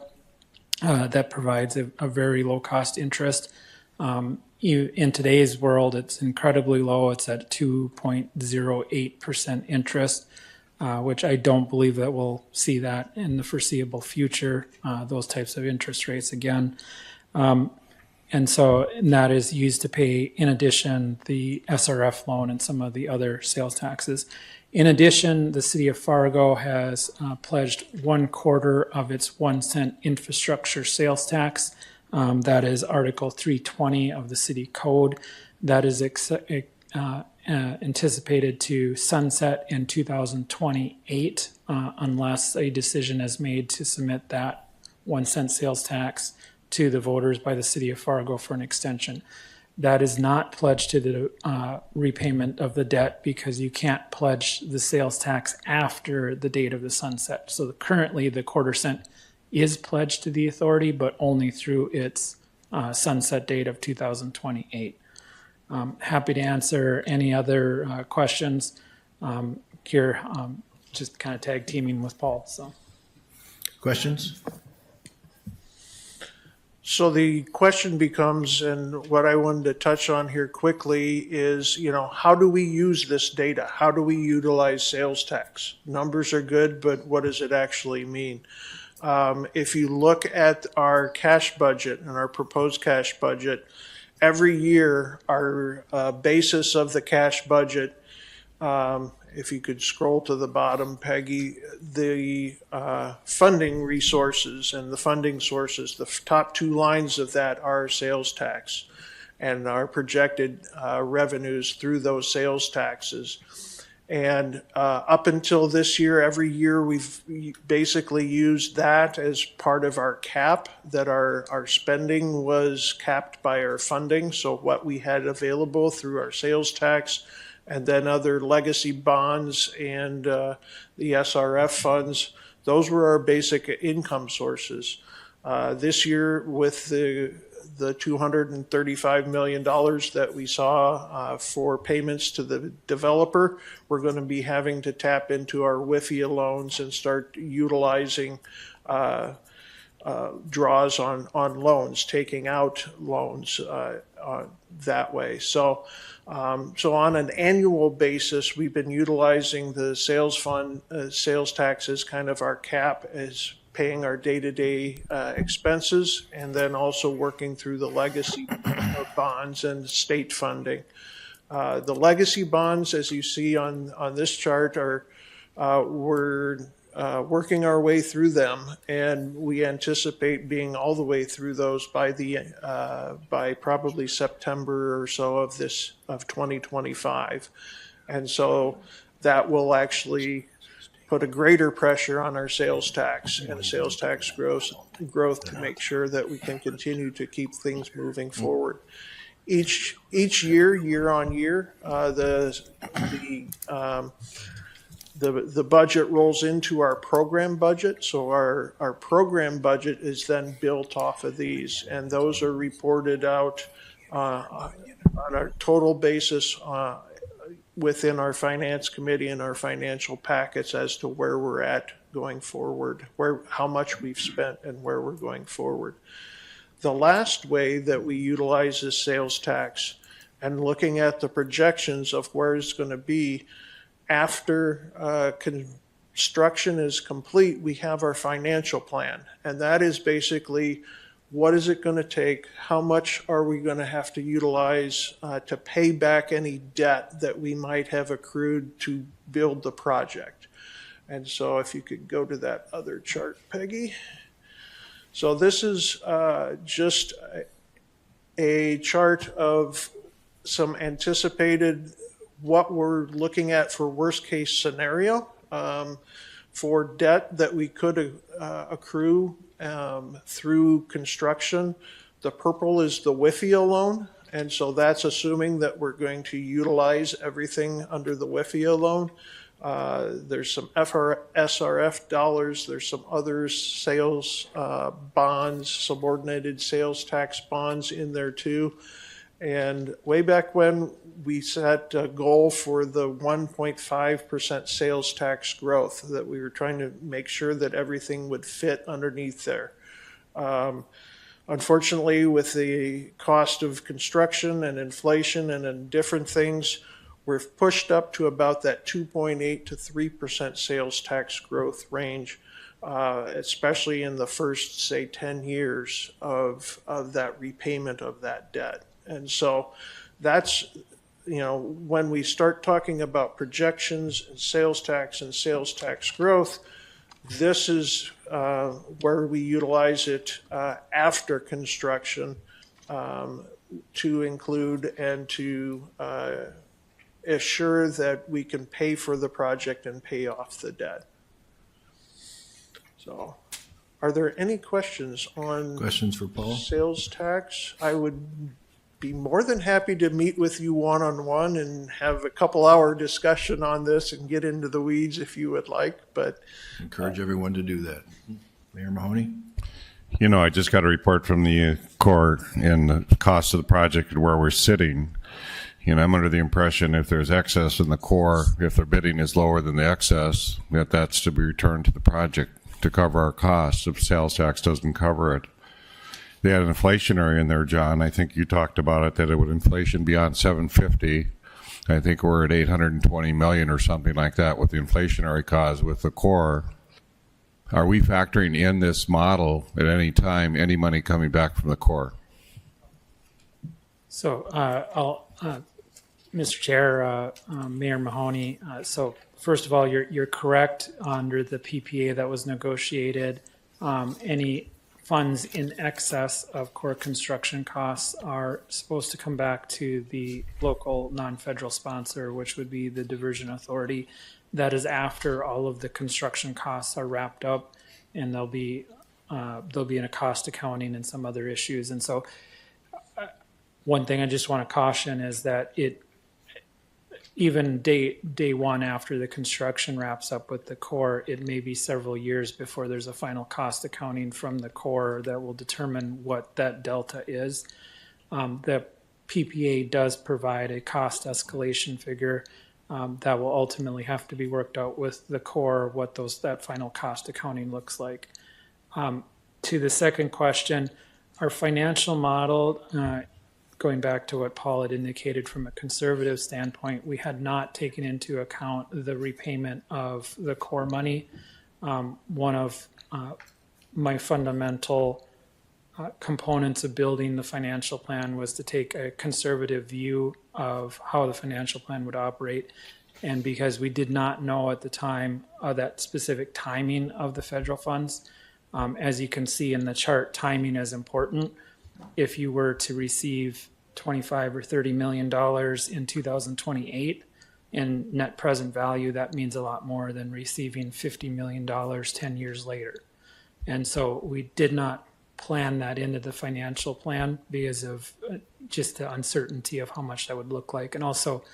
that provides a very low cost interest. In today's world, it's incredibly low. It's at 2.08% interest, which I don't believe that we'll see that in the foreseeable future, those types of interest rates again. And that is used to pay, in addition, the SRF loan and some of the other sales taxes. In addition, the City of Fargo has pledged 1/4 of its 1 cent infrastructure sales tax. That is Article 320 of the City Code. That is anticipated to sunset in 2028 unless a decision is made to submit that 1 cent sales tax to the voters by the City of Fargo for an extension. That is not pledged to the repayment of the debt, because you can't pledge the sales tax after the date of the sunset. So currently the 1/4 cent is pledged to the authority, but only through its sunset date of 2028. Happy to answer any other questions. Here, just kind of tag teaming with Paul. So, Questions? So the question becomes, and what I wanted to touch on here quickly is, how do we use this data? How do we utilize sales tax? Numbers are good, but what does it actually mean? If you look at our cash budget and our proposed cash budget, every year our basis of the cash budget, if you could scroll to the bottom, Peggy, the funding resources and the funding sources, the top 2 lines of that are sales tax and our projected revenues through those sales taxes. And up until this year, every year we've basically used that as part of our cap, that our spending was capped by our funding. So what we had available through our sales tax and then other legacy bonds and the SRF funds, those were our basic income sources. This year, with the $235 million that we saw for payments to the developer, we're going to be having to tap into our WIFIA loans and start utilizing draws on loans, taking out loans that way. So on an annual basis, we've been utilizing the sales fund, sales tax as kind of our cap, as paying our day-to-day expenses, and then also working through the legacy bonds and state funding. The legacy bonds, as you see on this chart, we're working our way through them, and we anticipate being all the way through those by probably September or so of 2025, and so that will actually put a greater pressure on our sales tax and sales tax growth to make sure that we can continue to keep things moving forward. Each year on year, the budget rolls into our program budget. So our program budget is then built off of these, and those are reported out on a total basis within our finance committee and our financial packets as to where we're at going forward, how much we've spent and where we're going forward. The last way that we utilize is sales tax, and looking at the projections of where it's going to be after construction is complete, we have our financial plan, and that is basically what is it going to take, how much are we going to have to utilize to pay back any debt that we might have accrued to build the project. And so if you could go to that other chart, Peggy. So this is just a chart of some anticipated what we're looking at for worst case scenario for debt that we could accrue through construction. The purple is the WIFIA loan, and so that's assuming that we're going to utilize everything under the WIFIA loan. There's some SRF dollars, there's some other sales bonds, subordinated sales tax bonds in there too. And way back when, we set a goal for the 1.5% sales tax growth, that we were trying to make sure that everything would fit underneath there. Unfortunately, with the cost of construction and inflation and different things, we're pushed up to about that 2.8 to 3% sales tax growth range, especially in the first, say, 10 years of that repayment of that debt. And so that's, when we start talking about projections and sales tax growth, this is where we utilize it after construction to include and to assure that we can pay for the project and pay off the debt. So, are there any questions on for Paul? Sales tax? I would be more than happy to meet with you one-on-one and have a couple-hour discussion on this and get into the weeds if you would like, but Encourage everyone to do that. Mayor Mahoney? I just got a report from the Corps and the cost of the project and where we're sitting. I'm under the impression if there's excess in the Corps, if their bidding is lower than the excess, that's to be returned to the project to cover our costs if sales tax doesn't cover it. They had an inflationary in there, John. I think you talked about it, that it would inflation beyond 750. I think we're at 820 million or something like that with the inflationary cause with the Corps. Are we factoring in this model at any time, any money coming back from the Corps? So, Mr. Chair, Mayor Mahoney, so first of all, you're correct. Under the PPA that was negotiated, any funds in excess of core construction costs are supposed to come back to the local non-federal sponsor, which would be the Diversion Authority. That is after all of the construction costs are wrapped up, and they'll be in a cost accounting and some other issues. And so one thing I just want to caution is that even day one after the construction wraps up with the Corps, it may be several years before there's a final cost accounting from the Corps that will determine what that delta is. The PPA does provide a cost escalation figure that will ultimately have to be worked out with the Corps, what that final cost accounting looks like. To the second question, our financial model, going back to what Paul had indicated from a conservative standpoint, we had not taken into account the repayment of the Corps money. One of my fundamental components of building the financial plan was to take a conservative view of how the financial plan would operate. And because we did not know at the time that specific timing of the federal funds, as you can see in the chart, timing is important. If you were to receive $25 or $30 million in 2028 in net present value, that means a lot more than receiving $50 million 10 years later. And so we did not plan that into the financial plan because of just the uncertainty of how much that would look like. And also,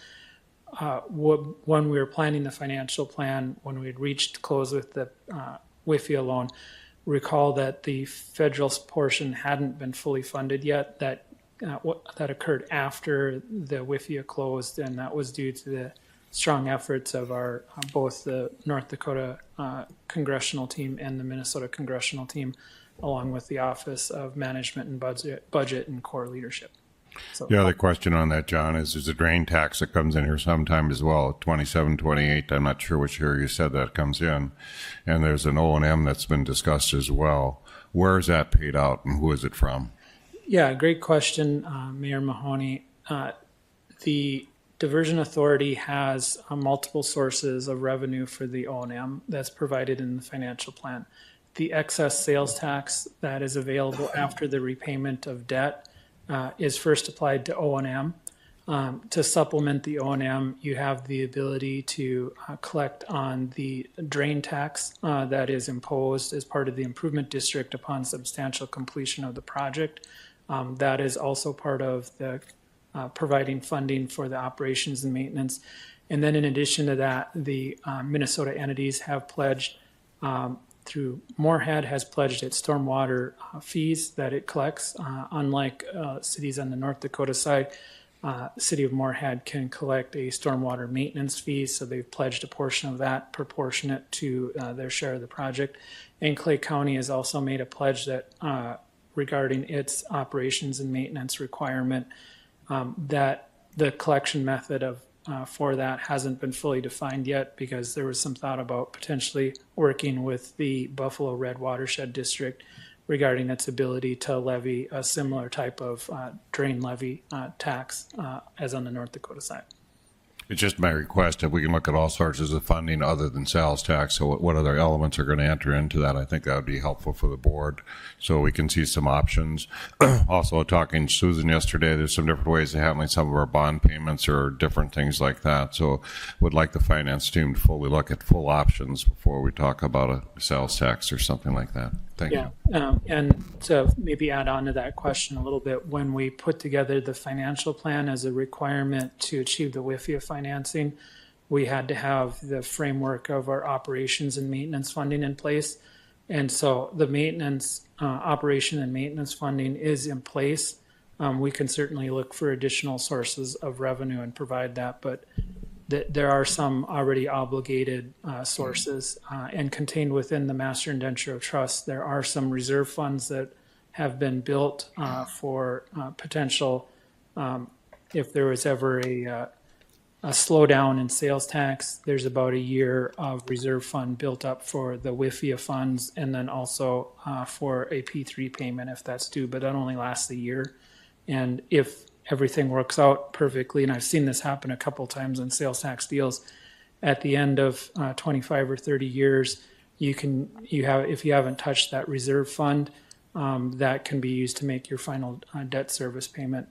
when we were planning the financial plan, when we had reached close with the WIFIA loan, recall that the federal portion hadn't been fully funded yet. That occurred after the WIFIA closed, and that was due to the strong efforts of our both the North Dakota congressional team and the Minnesota congressional team, along with the Office of Management and Budget and Core Leadership. So, the other question on that, John, is there's a drain tax that comes in here sometime as well, 27, 28. I'm not sure which year you said that comes in. And there's an O&M that's been discussed as well. Where is that paid out and who is it from? Yeah, great question, Mayor Mahoney. The Diversion Authority has multiple sources of revenue for the O&M that's provided in the financial plan. The excess sales tax that is available after the repayment of debt is first applied to O&M. To supplement the O&M, you have the ability to collect on the drain tax that is imposed as part of the improvement district upon substantial completion of the project. That is also part of the providing funding for the operations and maintenance. And then in addition to that, the Minnesota entities have pledged through Moorhead has pledged its stormwater fees that it collects. Unlike cities on the North Dakota side, the city of Moorhead can collect a stormwater maintenance fee, so they've pledged a portion of that proportionate to their share of the project. And Clay County has also made a pledge that regarding its operations and maintenance requirement, that the collection method of for that hasn't been fully defined yet because there was some thought about potentially working with the Buffalo Red Watershed District regarding its ability to levy a similar type of drain levy tax as on the North Dakota side. It's just my request if we can look at all sources of funding other than sales tax. So what other elements are going to enter into that? I think that would be helpful for the board so we can see some options. Also talking to Susan yesterday, there's some different ways of handling some of our bond payments or different things like that. So would like the finance team to fully look at full options before we talk about a sales tax or something like that. Thank you. And to maybe add on to that question a little bit, when we put together the financial plan as a requirement to achieve the WIFIA financing, we had to have the framework of our operations and maintenance funding in place. And so the maintenance, operation and maintenance funding is in place. We can certainly look for additional sources of revenue and provide that, but there are some already obligated sources and contained within the master indenture of trust. There are some reserve funds that have been built for potential if there was ever a slowdown in sales tax. There's about a year of reserve fund built up for the WIFIA funds and then also for a P3 payment if that's due, but that only lasts a year. And if everything works out perfectly, and I've seen this happen a couple times in sales tax deals, at the end of 25 or 30 years, if you haven't touched that reserve fund, that can be used to make your final debt service payment.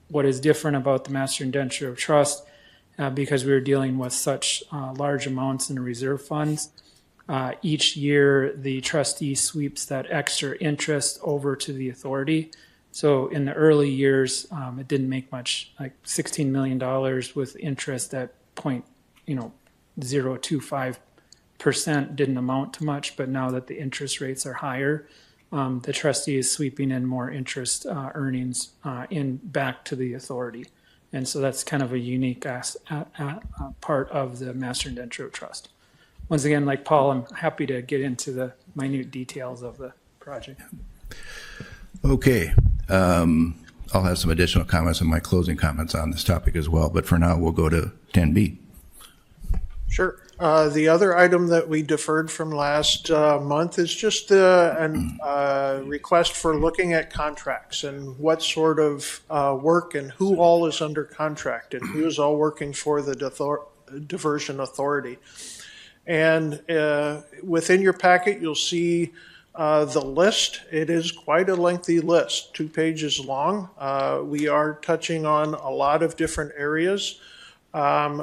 What is different about the master indenture of trust, because we were dealing with such large amounts in reserve funds, each year the trustee sweeps that extra interest over to the authority. So in the early years, it didn't make much, like $16 million with interest that 0.025% didn't amount to much, but now that the interest rates are higher, the trustee is sweeping in more interest earnings in back to the authority. And so that's kind of a unique part of the Master Indenture Trust. Once again, like Paul, I'm happy to get into the minute details of the project. Okay. I'll have some additional comments in my closing comments on this topic as well, but for now, we'll go to 10B. Sure. The other item that we deferred from last month is just a request for looking at contracts and what sort of work and who all is under contract and who is all working for the Diversion Authority. And within your packet, you'll see the list. It is quite a lengthy list, 2 pages long. We are touching on a lot of different areas.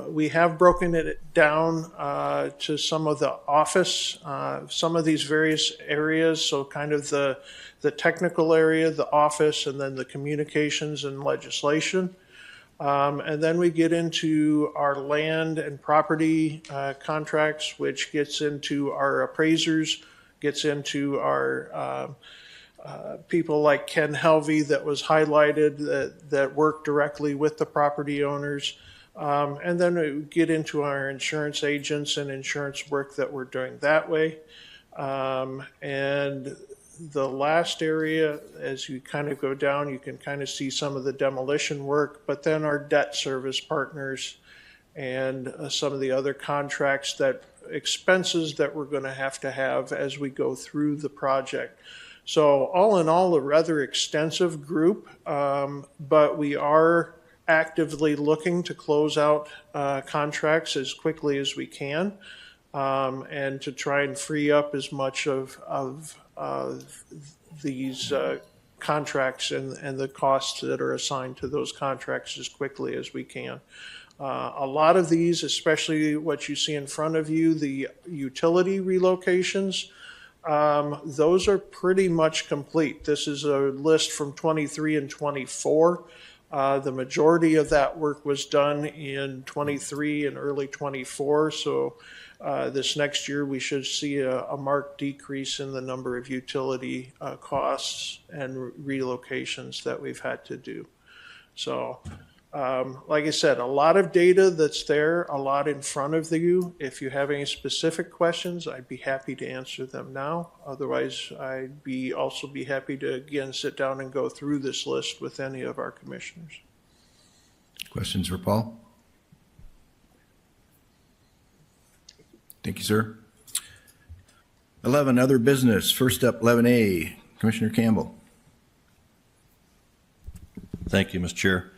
We have broken it down to some of the office, some of these various areas, so kind of the technical area, the office, and then the communications and legislation. And then we get into our land and property contracts, which gets into our appraisers, gets into our people like Ken Helvey that was highlighted that work directly with the property owners. And then we get into our insurance agents and insurance work that we're doing that way. And the last area, as you kind of go down, you can kind of see some of the demolition work, but then our debt service partners and some of the other contracts that expenses that we're going to have as we go through the project. So all in all, a rather extensive group, but we are actively looking to close out contracts as quickly as we can, and to try and free up as much of these contracts and the costs that are assigned to those contracts as quickly as we can. A lot of these, especially what you see in front of you, the utility relocations, those are pretty much complete. This is a list from 23 and 24. The majority of that work was done in 23 and early 24. So this next year, we should see a marked decrease in the number of utility costs and relocations that we've had to do. So like I said, a lot of data that's there, a lot in front of you. If you have any specific questions, I'd be happy to answer them now. Otherwise, I'd also be happy to, again, sit down and go through this list with any of our commissioners. Questions for Paul? Thank you, sir. 11, other business. First up, 11A, Commissioner Campbell. Thank you, Mr. Chair.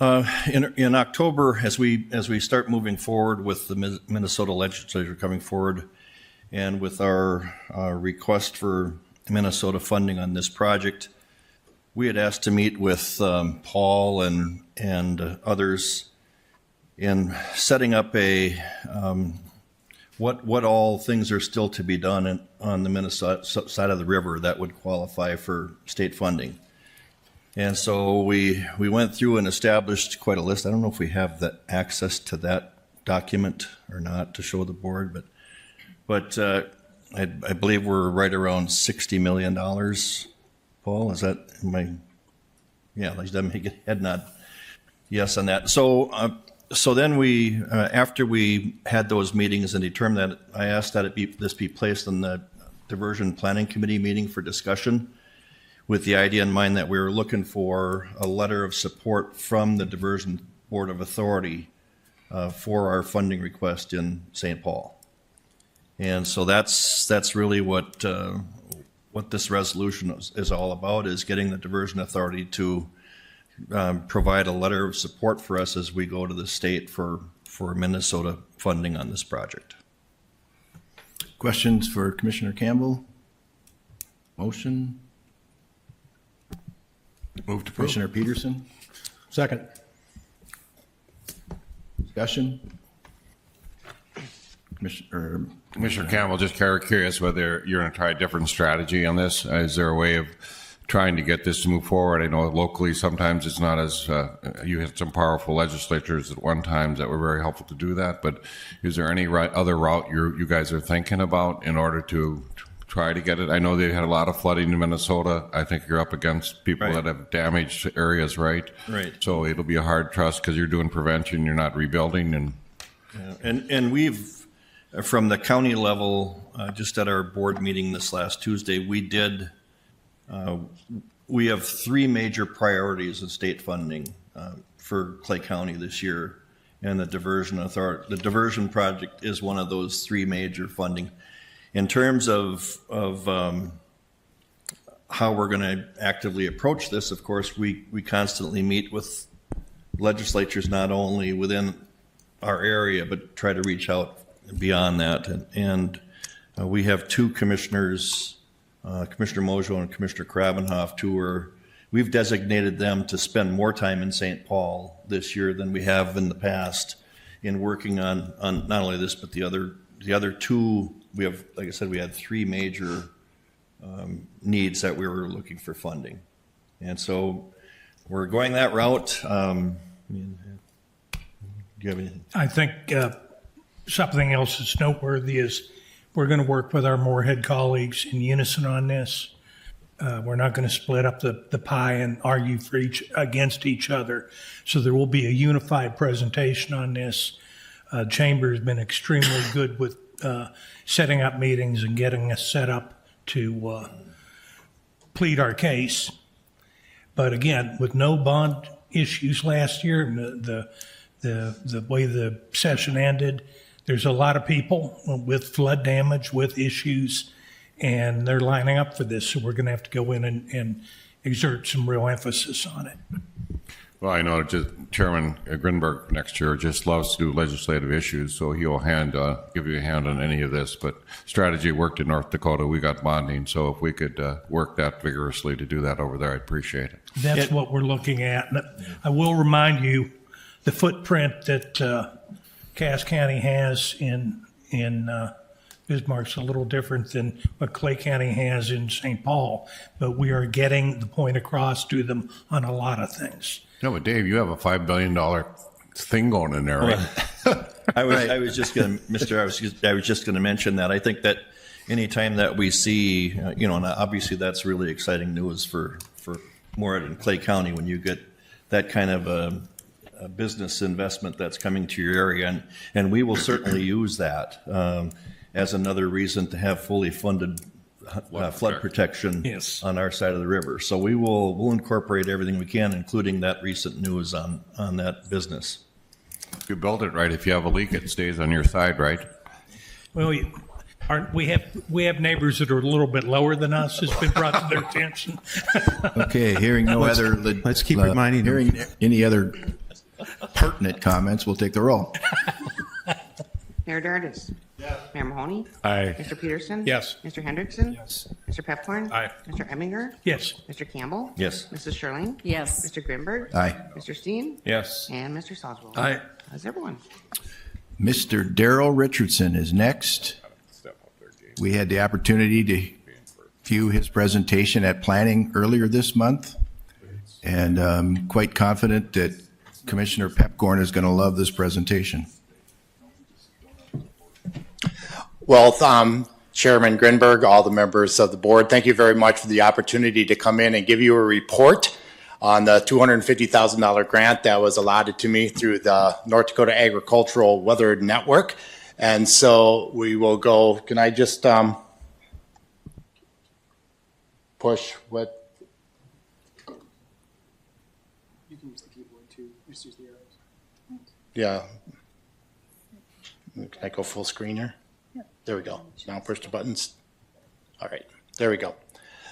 In October, as we start moving forward with the Minnesota legislature coming forward and with our request for Minnesota funding on this project, we had asked to meet with Paul and others in setting up what all things are still to be done on the Minnesota side of the river that would qualify for state funding. And so we went through and established quite a list. I don't know if we have the access to that document or not to show the board, but I believe we're right around $60 million. Paul, is that yeah, like that make a head nod. Yes, on that. So then we, after we had those meetings and determined that, I asked that this be placed on the Diversion Planning Committee meeting for discussion, with the idea in mind that we were looking for a letter of support from the Diversion Board of Authority for our funding request in St. Paul. And so that's really what this resolution is all about, is getting the Diversion Authority to provide a letter of support for us as we go to the state for Minnesota funding on this project. Questions for Commissioner Campbell? Motion? Move to approve. Commissioner Peterson? Second. Discussion? Commissioner Campbell, just curious whether you're going to try a different strategy on this. Is there a way of trying to get this to move forward. I know locally sometimes it's not as, you had some powerful legislators at one time that were very helpful to do that, but is there any other route you guys are thinking about in order to try to get it? I know they had a lot of flooding in Minnesota. I think you're up against people Right. that have damaged areas, right? Right. So it'll be a hard trust because you're doing prevention, you're not rebuilding, and And we've, from the county level, just at our board meeting this last Tuesday, we have three major priorities of state funding for Clay County this year. And the diversion project is one of those three major funding. In terms of how we're going to actively approach this, of course, we constantly meet with legislatures not only within our area, but try to reach out beyond that. And we have two commissioners, Commissioner Mojo and Commissioner Krabenhoff, we've designated them to spend more time in St. Paul this year than we have in the past in working on not only this, but the other two. We have, like I said, we had three major needs that we were looking for funding. And so we're going that route. Do you have anything? I think something else that's noteworthy is we're going to work with our Moorhead colleagues in unison on this. We're not going to split up the pie and argue against each other. So there will be a unified presentation on this. Chamber has been extremely good with setting up meetings and getting us set up to plead our case. But again, with no bond issues last year, the way the session ended, there's a lot of people with flood damage, with issues, and they're lining up for this. So we're going to have to go in and exert some real emphasis on it. well, I know Chairman Grinberg next year just loves to do legislative issues, so he'll give you a hand on any of this. But strategy worked in North Dakota. We got bonding, so if we could work that vigorously to do that over there, I'd appreciate it. That's what we're looking at. And I will remind you, the footprint that Cass County has in Bismarck's a little different than what Clay County has in St. Paul, but we are getting the point across to them on a lot of things. No, but Dave, you have a $5 billion thing going in there, right? I was just going to mention that. I think that anytime that we see, and obviously that's really exciting news for Moorhead and Clay County when you get that kind of a business investment that's coming to your area, and we will certainly use that as another reason to have fully funded flood protection on our side of the river. So we'll incorporate everything we can, including that recent news on that business. If you build it right, if you have a leak, it stays on your side, right? Well, we have neighbors that are a little bit lower than us. It's been brought to their attention. Okay, hearing no other. Let's keep reminding them. Hearing any other pertinent comments, we'll take the roll. Mayor Dardis. Yes. Mayor Mahoney. Aye. Mr. Peterson. Yes. Mr. Hendrickson. Yes. Mr. Pepcorn. Aye. Mr. Emminger. Yes. Mr. Campbell. Yes. Mrs. Sherling. Yes. Mr. Grimberg. Aye. Mr. Steen. Yes. And Mr. Salzwell. Aye. How's everyone? Mr. Darrell Richardson is next. We had the opportunity to view his presentation at planning earlier this month, and I'm quite confident that Commissioner Pepcorn is going to love this presentation. Well, Chairman Grinberg, all the members of the board, thank you very much for the opportunity to come in and give you a report on the $250,000 grant that was allotted to me through the North Dakota Agricultural Weather Network. And so we will go, can I just push what? You can use the keyboard too. Just use the arrows. Yeah. Can I go full screen here? Yeah. There we go. Now push the buttons. All right, there we go.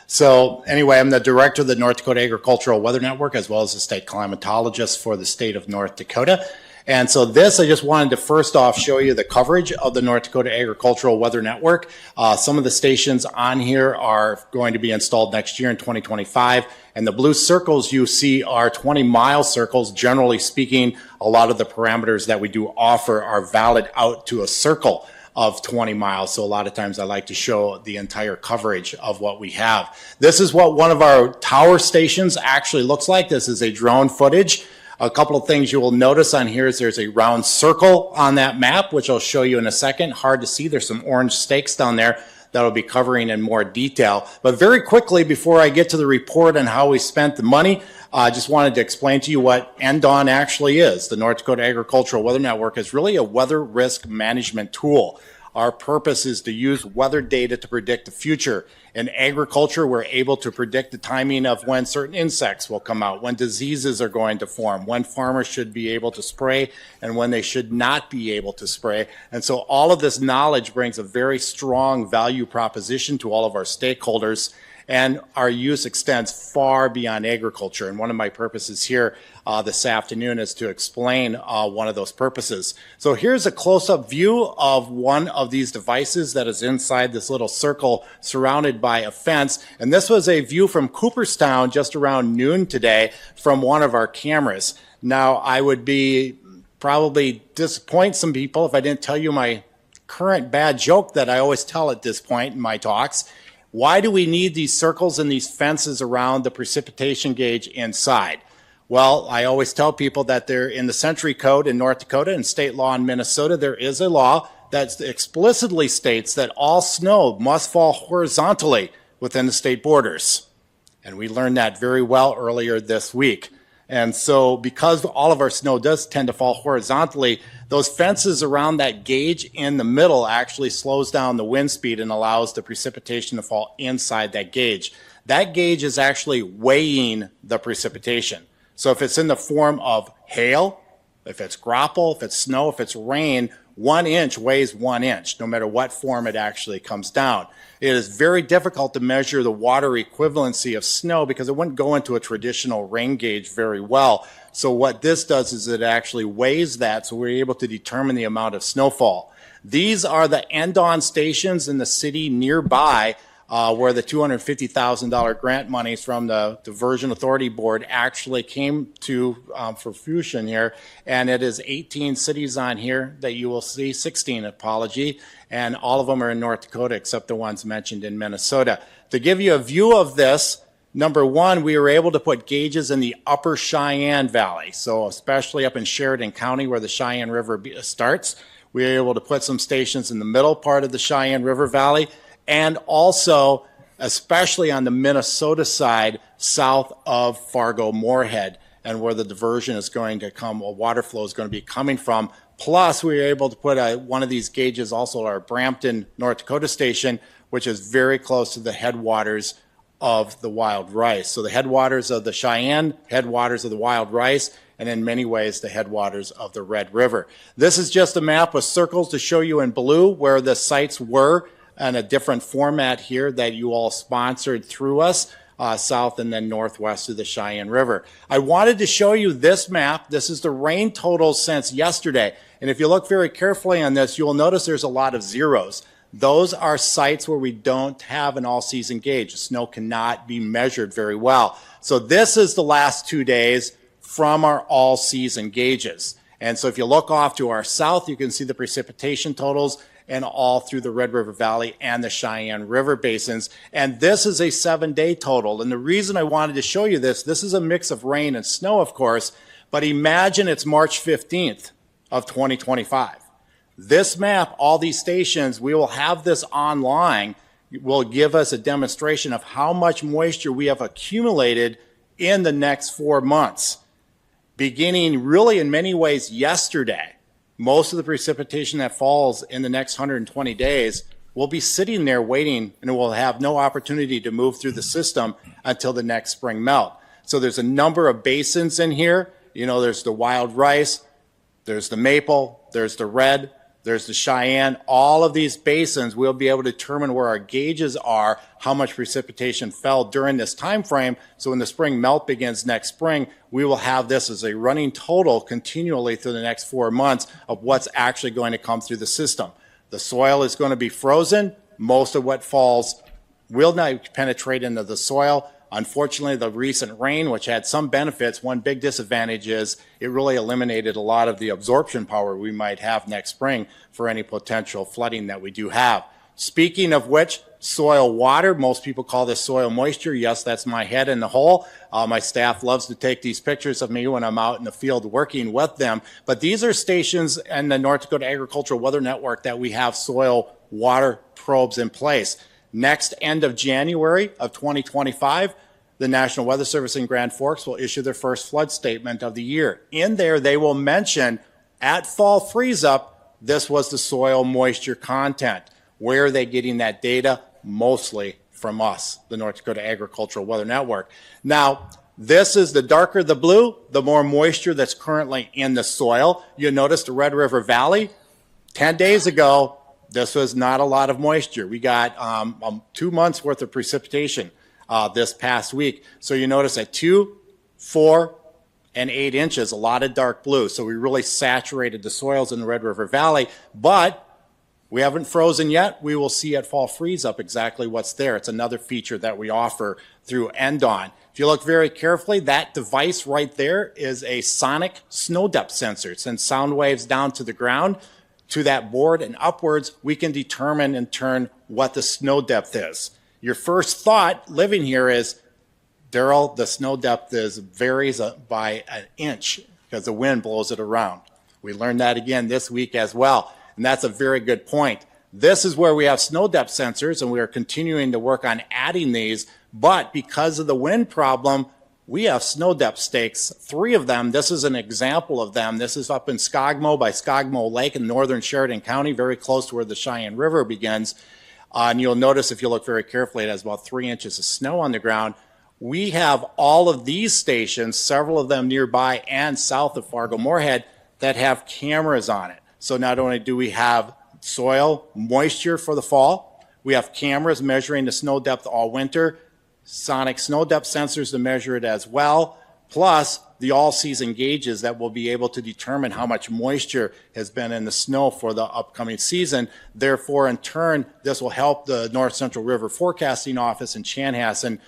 So anyway, I'm the director of the North Dakota Agricultural Weather Network, as well as the state climatologist for the state of North Dakota. And so I just wanted to first off show you the coverage of the North Dakota Agricultural Weather Network. Some of the stations on here are going to be installed next year in 2025. And the blue circles you see are 20-mile circles. Generally speaking, a lot of the parameters that we do offer are valid out to a circle. of 20 miles. So a lot of times I like to show the entire coverage of what we have. This is what one of our tower stations actually looks like. This is a drone footage. A couple of things you will notice on here is there's a round circle on that map, which I'll show you in a second. Hard to see. There's some orange stakes down there that I'll be covering in more detail. But very quickly, before I get to the report on how we spent the money, I just wanted to explain to you what NDAWN actually is. The North Dakota Agricultural Weather Network is really a weather risk management tool. Our purpose is to use weather data to predict the future. In agriculture, we're able to predict the timing of when certain insects will come out, when diseases are going to form, when farmers should be able to spray, and when they should not be able to spray. And so all of this knowledge brings a very strong value proposition to all of our stakeholders. And our use extends far beyond agriculture. And one of my purposes here this afternoon is to explain one of those purposes. So here's a close-up view of one of these devices that is inside this little circle surrounded by a fence. And this was a view from Cooperstown just around noon today from one of our cameras. Now, I would be probably disappoint some people if I didn't tell you my current bad joke that I always tell at this point in my talks. Why do we need these circles and these fences around the precipitation gauge inside? Well, I always tell people that they're in the Century Code in North Dakota and state law in Minnesota. There is a law that explicitly states that all snow must fall horizontally within the state borders. And we learned that very well earlier this week. And so because all of our snow does tend to fall horizontally, those fences around that gauge in the middle actually slows down the wind speed and allows the precipitation to fall inside that gauge. That gauge is actually weighing the precipitation. So if it's in the form of hail, if it's graupel, if it's snow, if it's rain, 1 inch weighs 1 inch, no matter what form it actually comes down. It is very difficult to measure the water equivalency of snow because it wouldn't go into a traditional rain gauge very well. So what this does is it actually weighs that, so we're able to determine the amount of snowfall. These are the NDAWN stations in the city nearby where the $250,000 grant monies from the Diversion Authority Board actually came to for fruition here. And it is 18 cities on here that you will see, 16, apology, and all of them are in North Dakota except the ones mentioned in Minnesota. To give you a view of this, number one, we were able to put gauges in the upper Cheyenne Valley. So especially up in Sheridan County where the Cheyenne River starts, we were able to put some stations in the middle part of the Cheyenne River Valley, and also, especially on the Minnesota side, south of Fargo-Moorhead, and where the diversion is going to come, or water flow is going to be coming from. Plus, we were able to put one of these gauges also at our Brampton, North Dakota station, which is very close to the headwaters of the Wild Rice. So the headwaters of the Cheyenne, headwaters of the Wild Rice, and in many ways the headwaters of the Red River. This is just a map with circles to show you in blue where the sites were, and a different format here that you all sponsored through us, south and then northwest of the Cheyenne River. I wanted to show you this map. This is the rain totals since yesterday. And if you look very carefully on this, you'll notice there's a lot of zeros. Those are sites where we don't have an all-season gauge. The snow cannot be measured very well. So this is the last 2 days from our all-season gauges. And so if you look off to our south, you can see the precipitation totals and all through the Red River Valley and the Cheyenne River basins. And this is a 7-day total. And the reason I wanted to show you this is a mix of rain and snow, of course, but imagine it's March 15th of 2025. This map, all these stations, we will have this online, will give us a demonstration of how much moisture we have accumulated in the next 4 months. Beginning really in many ways yesterday, most of the precipitation that falls in the next 120 days will be sitting there waiting and will have no opportunity to move through the system until the next spring melt. So there's a number of basins in here. You know, there's the Wild Rice, there's the Maple, there's the Red, there's the Cheyenne. All of these basins, we'll be able to determine where our gauges are, how much precipitation fell during this time frame. So when the spring melt begins next spring, we will have this as a running total continually through the next 4 months of what's actually going to come through the system. The soil is going to be frozen. Most of what falls will not penetrate into the soil. Unfortunately, the recent rain, which had some benefits, one big disadvantage is it really eliminated a lot of the absorption power we might have next spring for any potential flooding that we do have. Speaking of which, soil water, most people call this soil moisture. Yes, that's my head in the hole. My staff loves to take these pictures of me when I'm out in the field working with them. But these are stations in the North Dakota Agricultural Weather Network that we have soil water probes in place. Next, end of January of 2025, the National Weather Service in Grand Forks will issue their first flood statement of the year. In there, they will mention at fall freeze up, this was the soil moisture content. Where are they getting that data? Mostly from us, the North Dakota Agricultural Weather Network. Now, this is the darker the blue, the more moisture that's currently in the soil. You'll notice the Red River Valley, 10 days ago, this was not a lot of moisture. We got 2 months worth of precipitation this past week. So you notice at 2, 4, and 8 inches, a lot of dark blue. So we really saturated the soils in the Red River Valley, but we haven't frozen yet. We will see at fall freeze up exactly what's there. It's another feature that we offer through NDON. If you look very carefully, that device right there is a sonic snow depth sensor. It sends sound waves down to the ground, to that board, and upwards, we can determine in turn what the snow depth is. Your first thought living here is, Daryl, the snow depth varies by an inch because the wind blows it around. We learned that again this week as well, and that's a very good point. This is where we have snow depth sensors, and we are continuing to work on adding these, but because of the wind problem, we have snow depth stakes, 3 of them. This is an example of them. This is up in Skogmo by Skogmo Lake in northern Sheridan County, very close to where the Cheyenne River begins. And you'll notice if you look very carefully, it has about 3 inches of snow on the ground. We have all of these stations, several of them nearby and south of Fargo-Moorhead, that have cameras on it. So not only do we have soil moisture for the fall, we have cameras measuring the snow depth all winter, sonic snow depth sensors to measure it as well, plus the all-season gauges that will be able to determine how much moisture has been in the snow for the upcoming season. Therefore, in turn, this will help the North Central River Forecasting Office in Chanhassen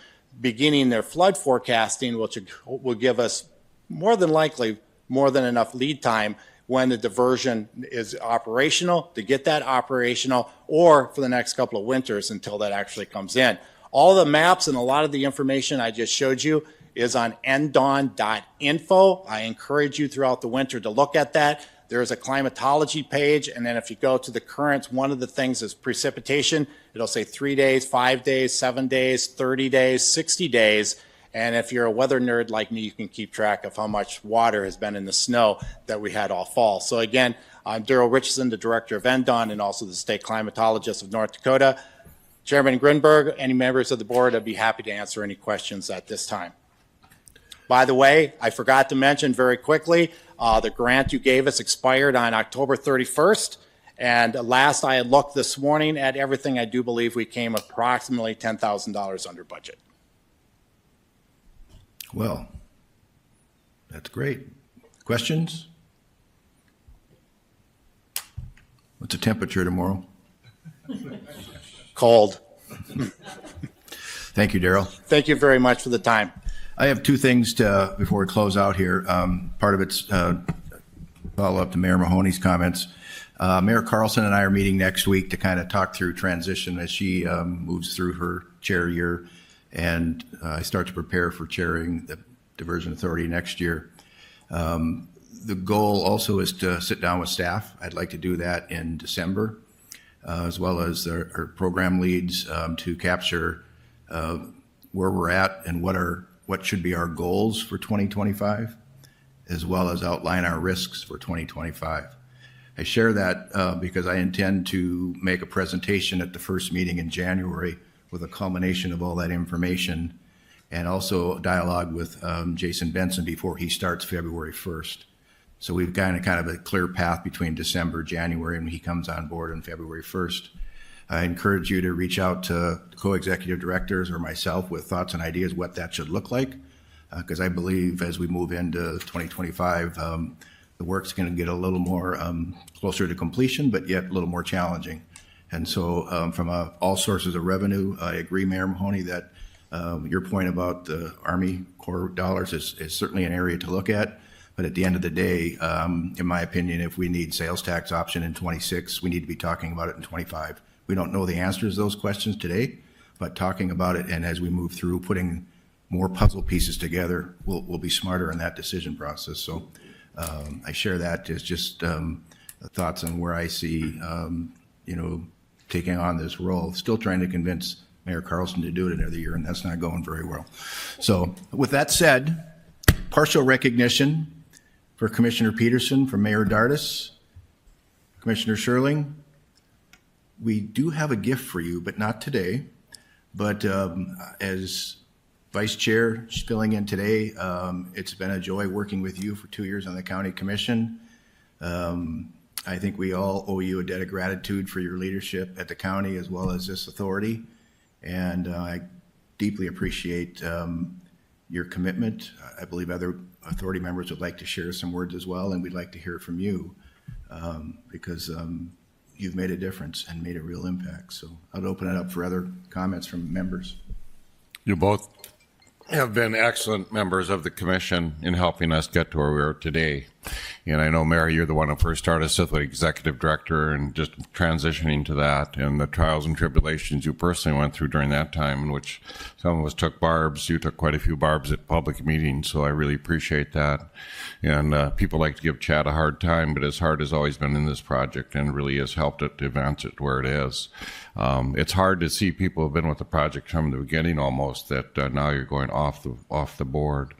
beginning their flood forecasting, which will give us more than likely more than enough lead time when the diversion is operational to get that operational, or for the next couple of winters until that actually comes in. All the maps and a lot of the information I just showed you is on ndon.info. I encourage you throughout the winter to look at that. There's a climatology page, and then if you go to the currents, one of the things is precipitation. It'll say 3 days, 5 days, 7 days, 30 days, 60 days. And if you're a weather nerd like me, you can keep track of how much water has been in the snow that we had all fall. So again, I'm Daryl Richardson, the director of NDON and also the state climatologist of North Dakota. Chairman Grinberg, any members of the board, I'd be happy to answer any questions at this time. By the way, I forgot to mention very quickly, the grant you gave us expired on October 31st. And last I had looked this morning at everything, I do believe we came approximately $10,000 under budget. Well, that's great. Questions? What's the temperature tomorrow? Cold. Thank you, Daryl. Thank you very much for the time. I have 2 things before we close out here. Part of it's follow up to Mayor Mahoney's comments. Mayor Carlson and I are meeting next week to kind of talk through transition as she moves through her chair year, and I start to prepare for chairing the Diversion Authority next year. The goal also is to sit down with staff. I'd like to do that in December, as well as our program leads to capture where we're at and what should be our goals for 2025, as well as outline our risks for 2025. I share that because I intend to make a presentation at the first meeting in January with a culmination of all that information, and also dialogue with Jason Benson before he starts February 1st. So we've got kind of a clear path between December, January, and he comes on board on February 1st. I encourage you to reach out to co-executive directors or myself with thoughts and ideas what that should look like, because I believe as we move into 2025, the work's going to get a little more closer to completion, but yet a little more challenging. And so from all sources of revenue, I agree, Mayor Mahoney, that Your point about the Army Corps dollars is certainly an area to look at. But at the end of the day, in my opinion, if we need sales tax option in 26, we need to be talking about it in 25. We don't know the answers to those questions today, but talking about it, and as we move through putting more puzzle pieces together, we'll be smarter in that decision process. So I share that as just thoughts on where I see, taking on this role, still trying to convince Mayor Carlson to do it another year, and that's not going very well. So with that said, partial recognition for Commissioner Peterson, from Mayor Dardis, Commissioner Sherling. We do have a gift for you, but not today. But as Vice Chair filling in today, it's been a joy working with you for 2 years on the County Commission. I think we all owe you a debt of gratitude for your leadership at the county as well as this authority. And I deeply appreciate your commitment. I believe other authority members would like to share some words as well, and we'd like to hear from you because you've made a difference and made a real impact. So I'll open it up for other comments from members. You both have been excellent members of the commission in helping us get to where we are today. And I know, Mary, you're the one who first started us as the executive director and just transitioning to that, and the trials and tribulations you personally went through during that time, in which some of us took barbs. You took quite a few barbs at public meetings, so I really appreciate that. And people like to give Chad a hard time, but his heart has always been in this project and really has helped it to advance it to where it is. It's hard to see people who have been with the project from the beginning almost that now you're going off the board.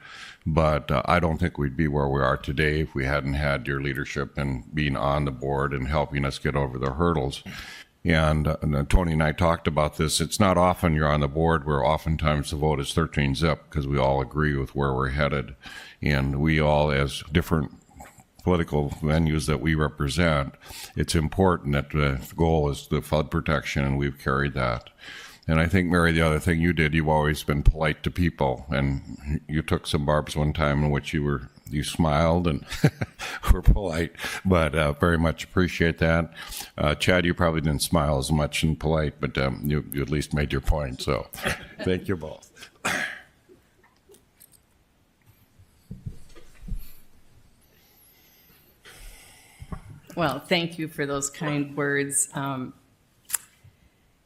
But I don't think we'd be where we are today if we hadn't had your leadership and being on the board and helping us get over the hurdles. And Tony and I talked about this. It's not often you're on the board where oftentimes the vote is 13-zip because we all agree with where we're headed. And we all, as different political venues that we represent, it's important that the goal is the flood protection, and we've carried that. And I think, Mary, the other thing you did, you've always been polite to people, and you took some barbs one time in which you smiled and were polite, but very much appreciate that. Chad, you probably didn't smile as much and polite, but you at least made your point, so thank you both. Well, thank you for those kind words.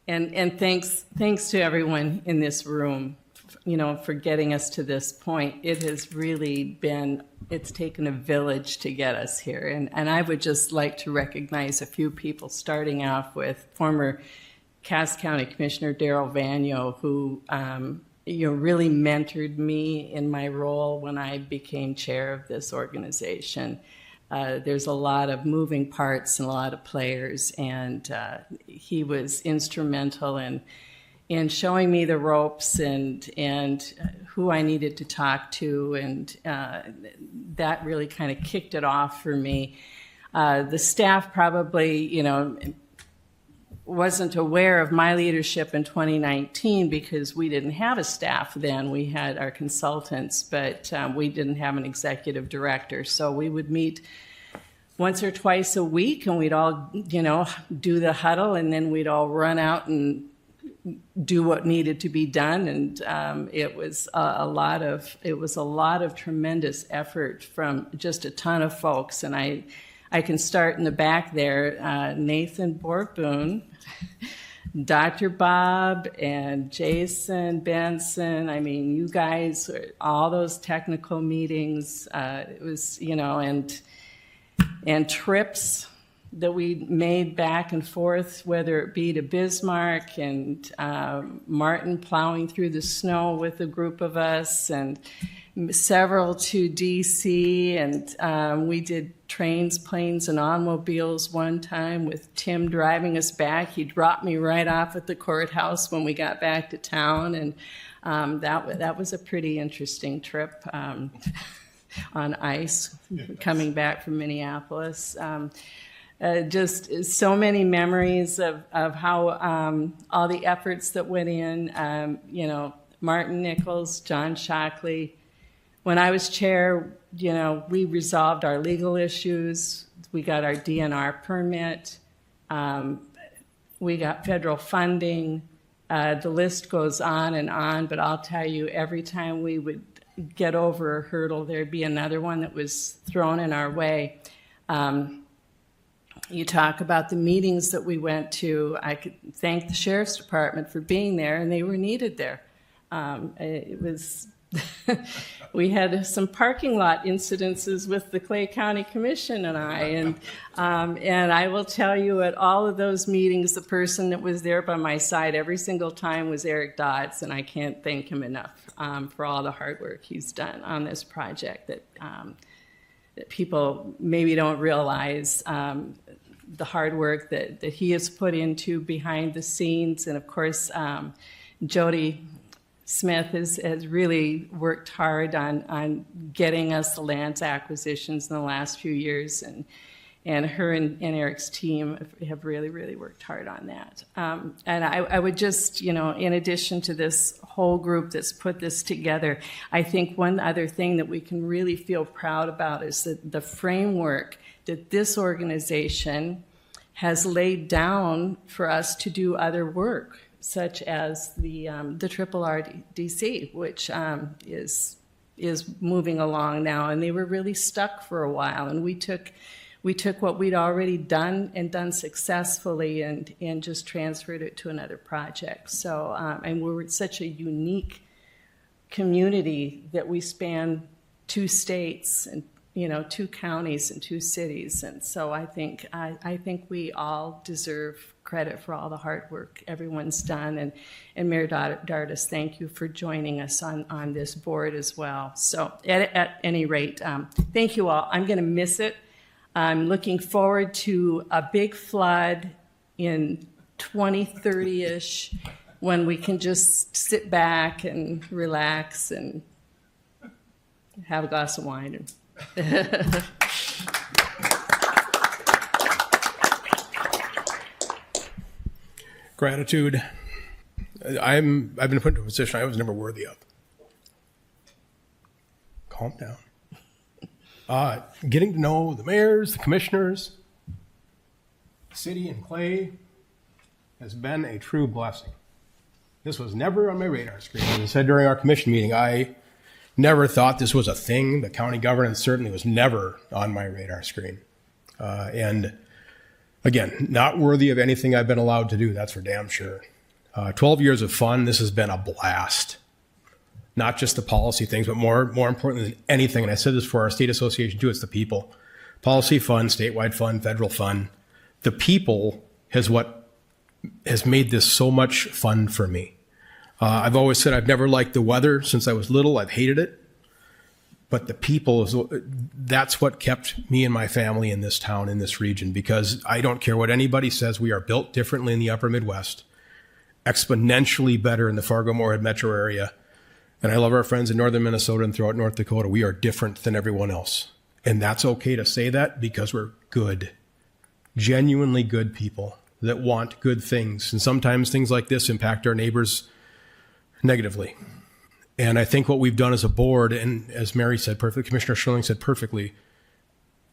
And thanks to everyone in this room, for getting us to this point. It has really been, it's taken a village to get us here. And I would just like to recognize a few people, starting off with former Cass County Commissioner Darrell Vanyo, who really mentored me in my role when I became chair of this organization. There's a lot of moving parts and a lot of players, and he was instrumental in showing me the ropes and who I needed to talk to, and that really kind of kicked it off for me. The staff probably, wasn't aware of my leadership in 2019 because we didn't have a staff then. We had our consultants, but we didn't have an executive director. So we would meet once or twice a week, and we'd all, do the huddle, and then we'd all run out and do what needed to be done. And it was a lot of tremendous effort from just a ton of folks. And I can start in the back there. Nathan Borboon, Dr. Bob, and Jason Benson. I mean, you guys, all those technical meetings. It was, and trips that we made back and forth, whether it be to Bismarck and Martin plowing through the snow with a group of us, and several to DC, and we did trains, planes, and automobiles one time with Tim driving us back. He dropped me right off at the courthouse when we got back to town, and that was a pretty interesting trip on ice coming back from Minneapolis. Just so many memories of how all the efforts that went in, Martin Nichols, John Shockley. When I was chair, we resolved our legal issues. We got our DNR permit. We got federal funding. The list goes on, but I'll tell you, every time we would get over a hurdle, there'd be another one that was thrown in our way. You talk about the meetings that we went to. I could thank the Sheriff's Department for being there, and they were needed there. It was, we had some parking lot incidences with the Clay County Commission and I will tell you, at all of those meetings, the person that was there by my side every single time was Eric Dodds, and I can't thank him enough for all the hard work he's done on this project that people maybe don't realize. The hard work that he has put into behind the scenes. And of course, Jody Smith has really worked hard on getting us the lands acquisitions in the last few years. And her and Eric's team have really, really worked hard on that. And I would just, in addition to this whole group that's put this together, I think one other thing that we can really feel proud about is that the framework that this organization has laid down for us to do other work, such as the Triple RDC, which is moving along now. And they were really stuck for a while, and we took what we'd already done and done successfully and just transferred it to another project. So, and we're such a unique community that we span 2 states and 2 counties and 2 cities. And so I think we all deserve credit for all the hard work everyone's done. And Mayor Dardis, thank you for joining us on this board as well. So at any rate, thank you all. I'm going to miss it. I'm looking forward to a big flood in 2030-ish when we can just sit back and relax and have a glass of wine. Gratitude. I've been put into a position I was never worthy of. Calm down. Getting to know the mayors, the commissioners, city and Clay has been a true blessing. This was never on my radar screen. As I said during our commission meeting, I never thought this was a thing. The county governance certainly was never on my radar screen. And again, not worthy of anything I've been allowed to do, that's for damn sure. 12 years of fun, this has been a blast. Not just the policy things, but more important than anything, and I said this for our state association too, it's the people. Policy fun, statewide fun, federal fun. The people is what has made this so much fun for me. I've always said I've never liked the weather since I was little. I've hated it. But the people, that's what kept me and my family in this town, in this region, because I don't care what anybody says, we are built differently in the upper Midwest, exponentially better in the Fargo-Moorhead metro area. And I love our friends in northern Minnesota and throughout North Dakota. We are different than everyone else. And that's okay to say that because we're good, genuinely good people that want good things. And sometimes things like this impact our neighbors negatively. And I think what we've done as a board, and as Mary said perfectly, Commissioner Schilling said perfectly,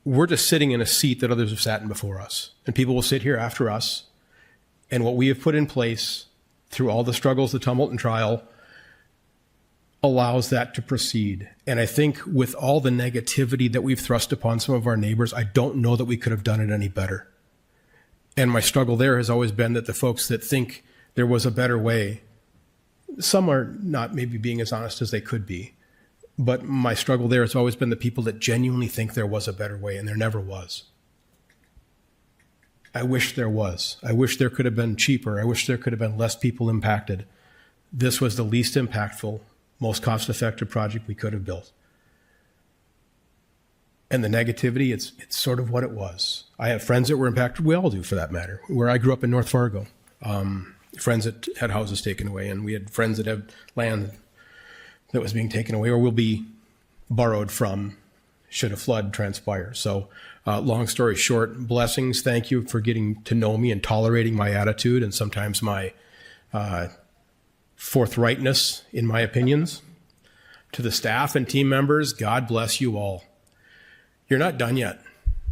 we're just sitting in a seat that others have sat in before us. And people will sit here after us. And what we have put in place through all the struggles, the tumult and trial, allows that to proceed. And I think with all the negativity that we've thrust upon some of our neighbors, I don't know that we could have done it any better. And my struggle there has always been that the folks that think there was a better way, some are not maybe being as honest as they could be. But my struggle there has always been the people that genuinely think there was a better way, and there never was. I wish there was. I wish there could have been cheaper. I wish there could have been less people impacted. This was the least impactful, most cost-effective project we could have built. And the negativity, it's sort of what it was. I have friends that were impacted. We all do, for that matter. Where I grew up in North Fargo, friends that had houses taken away, and we had friends that had land that was being taken away or will be borrowed from should a flood transpire. So long story short, blessings. Thank you for getting to know me and tolerating my attitude and sometimes my forthrightness in my opinions. To the staff and team members, God bless you all. You're not done yet.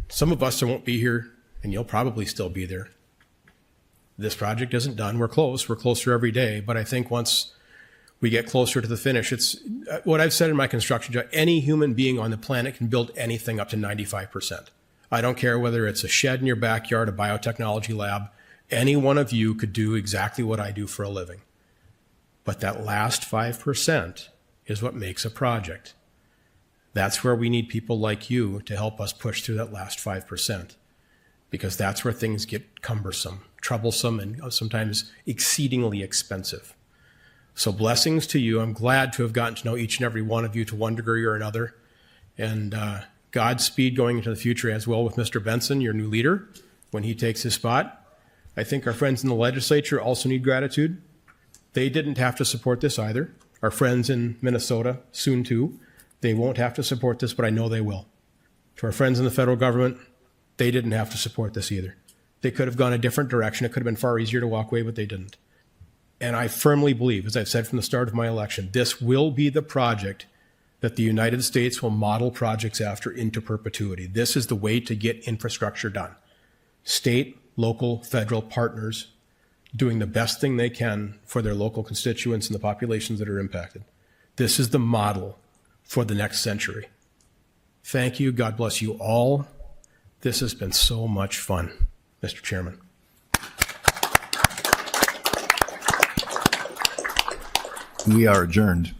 Some of us won't be here, and you'll probably still be there. This project isn't done. We're close. We're closer every day. But I think once we get closer to the finish, it's what I've said in my construction job. Any human being on the planet can build anything up to 95%. I don't care whether it's a shed in your backyard, a biotechnology lab. Any one of you could do exactly what I do for a living. But that last 5% is what makes a project. That's where we need people like you to help us push through that last 5%, because that's where things get cumbersome, troublesome, and sometimes exceedingly expensive. So blessings to you. I'm glad to have gotten to know each and every one of you to one degree or another. And Godspeed going into the future as well with Mr. Benson, your new leader, when he takes his spot. I think our friends in the legislature also need gratitude. They didn't have to support this either. Our friends in Minnesota, soon too, they won't have to support this, but I know they will. To our friends in the federal government, they didn't have to support this either. They could have gone a different direction. It could have been far easier to walk away, but they didn't. And I firmly believe, as I've said from the start of my election, this will be the project that the United States will model projects after into perpetuity. This is the way to get infrastructure done. State, local, federal partners doing the best thing they can for their local constituents and the populations that are impacted. This is the model for the next century. Thank you. God bless you all. This has been so much fun, Mr. Chairman. We are adjourned.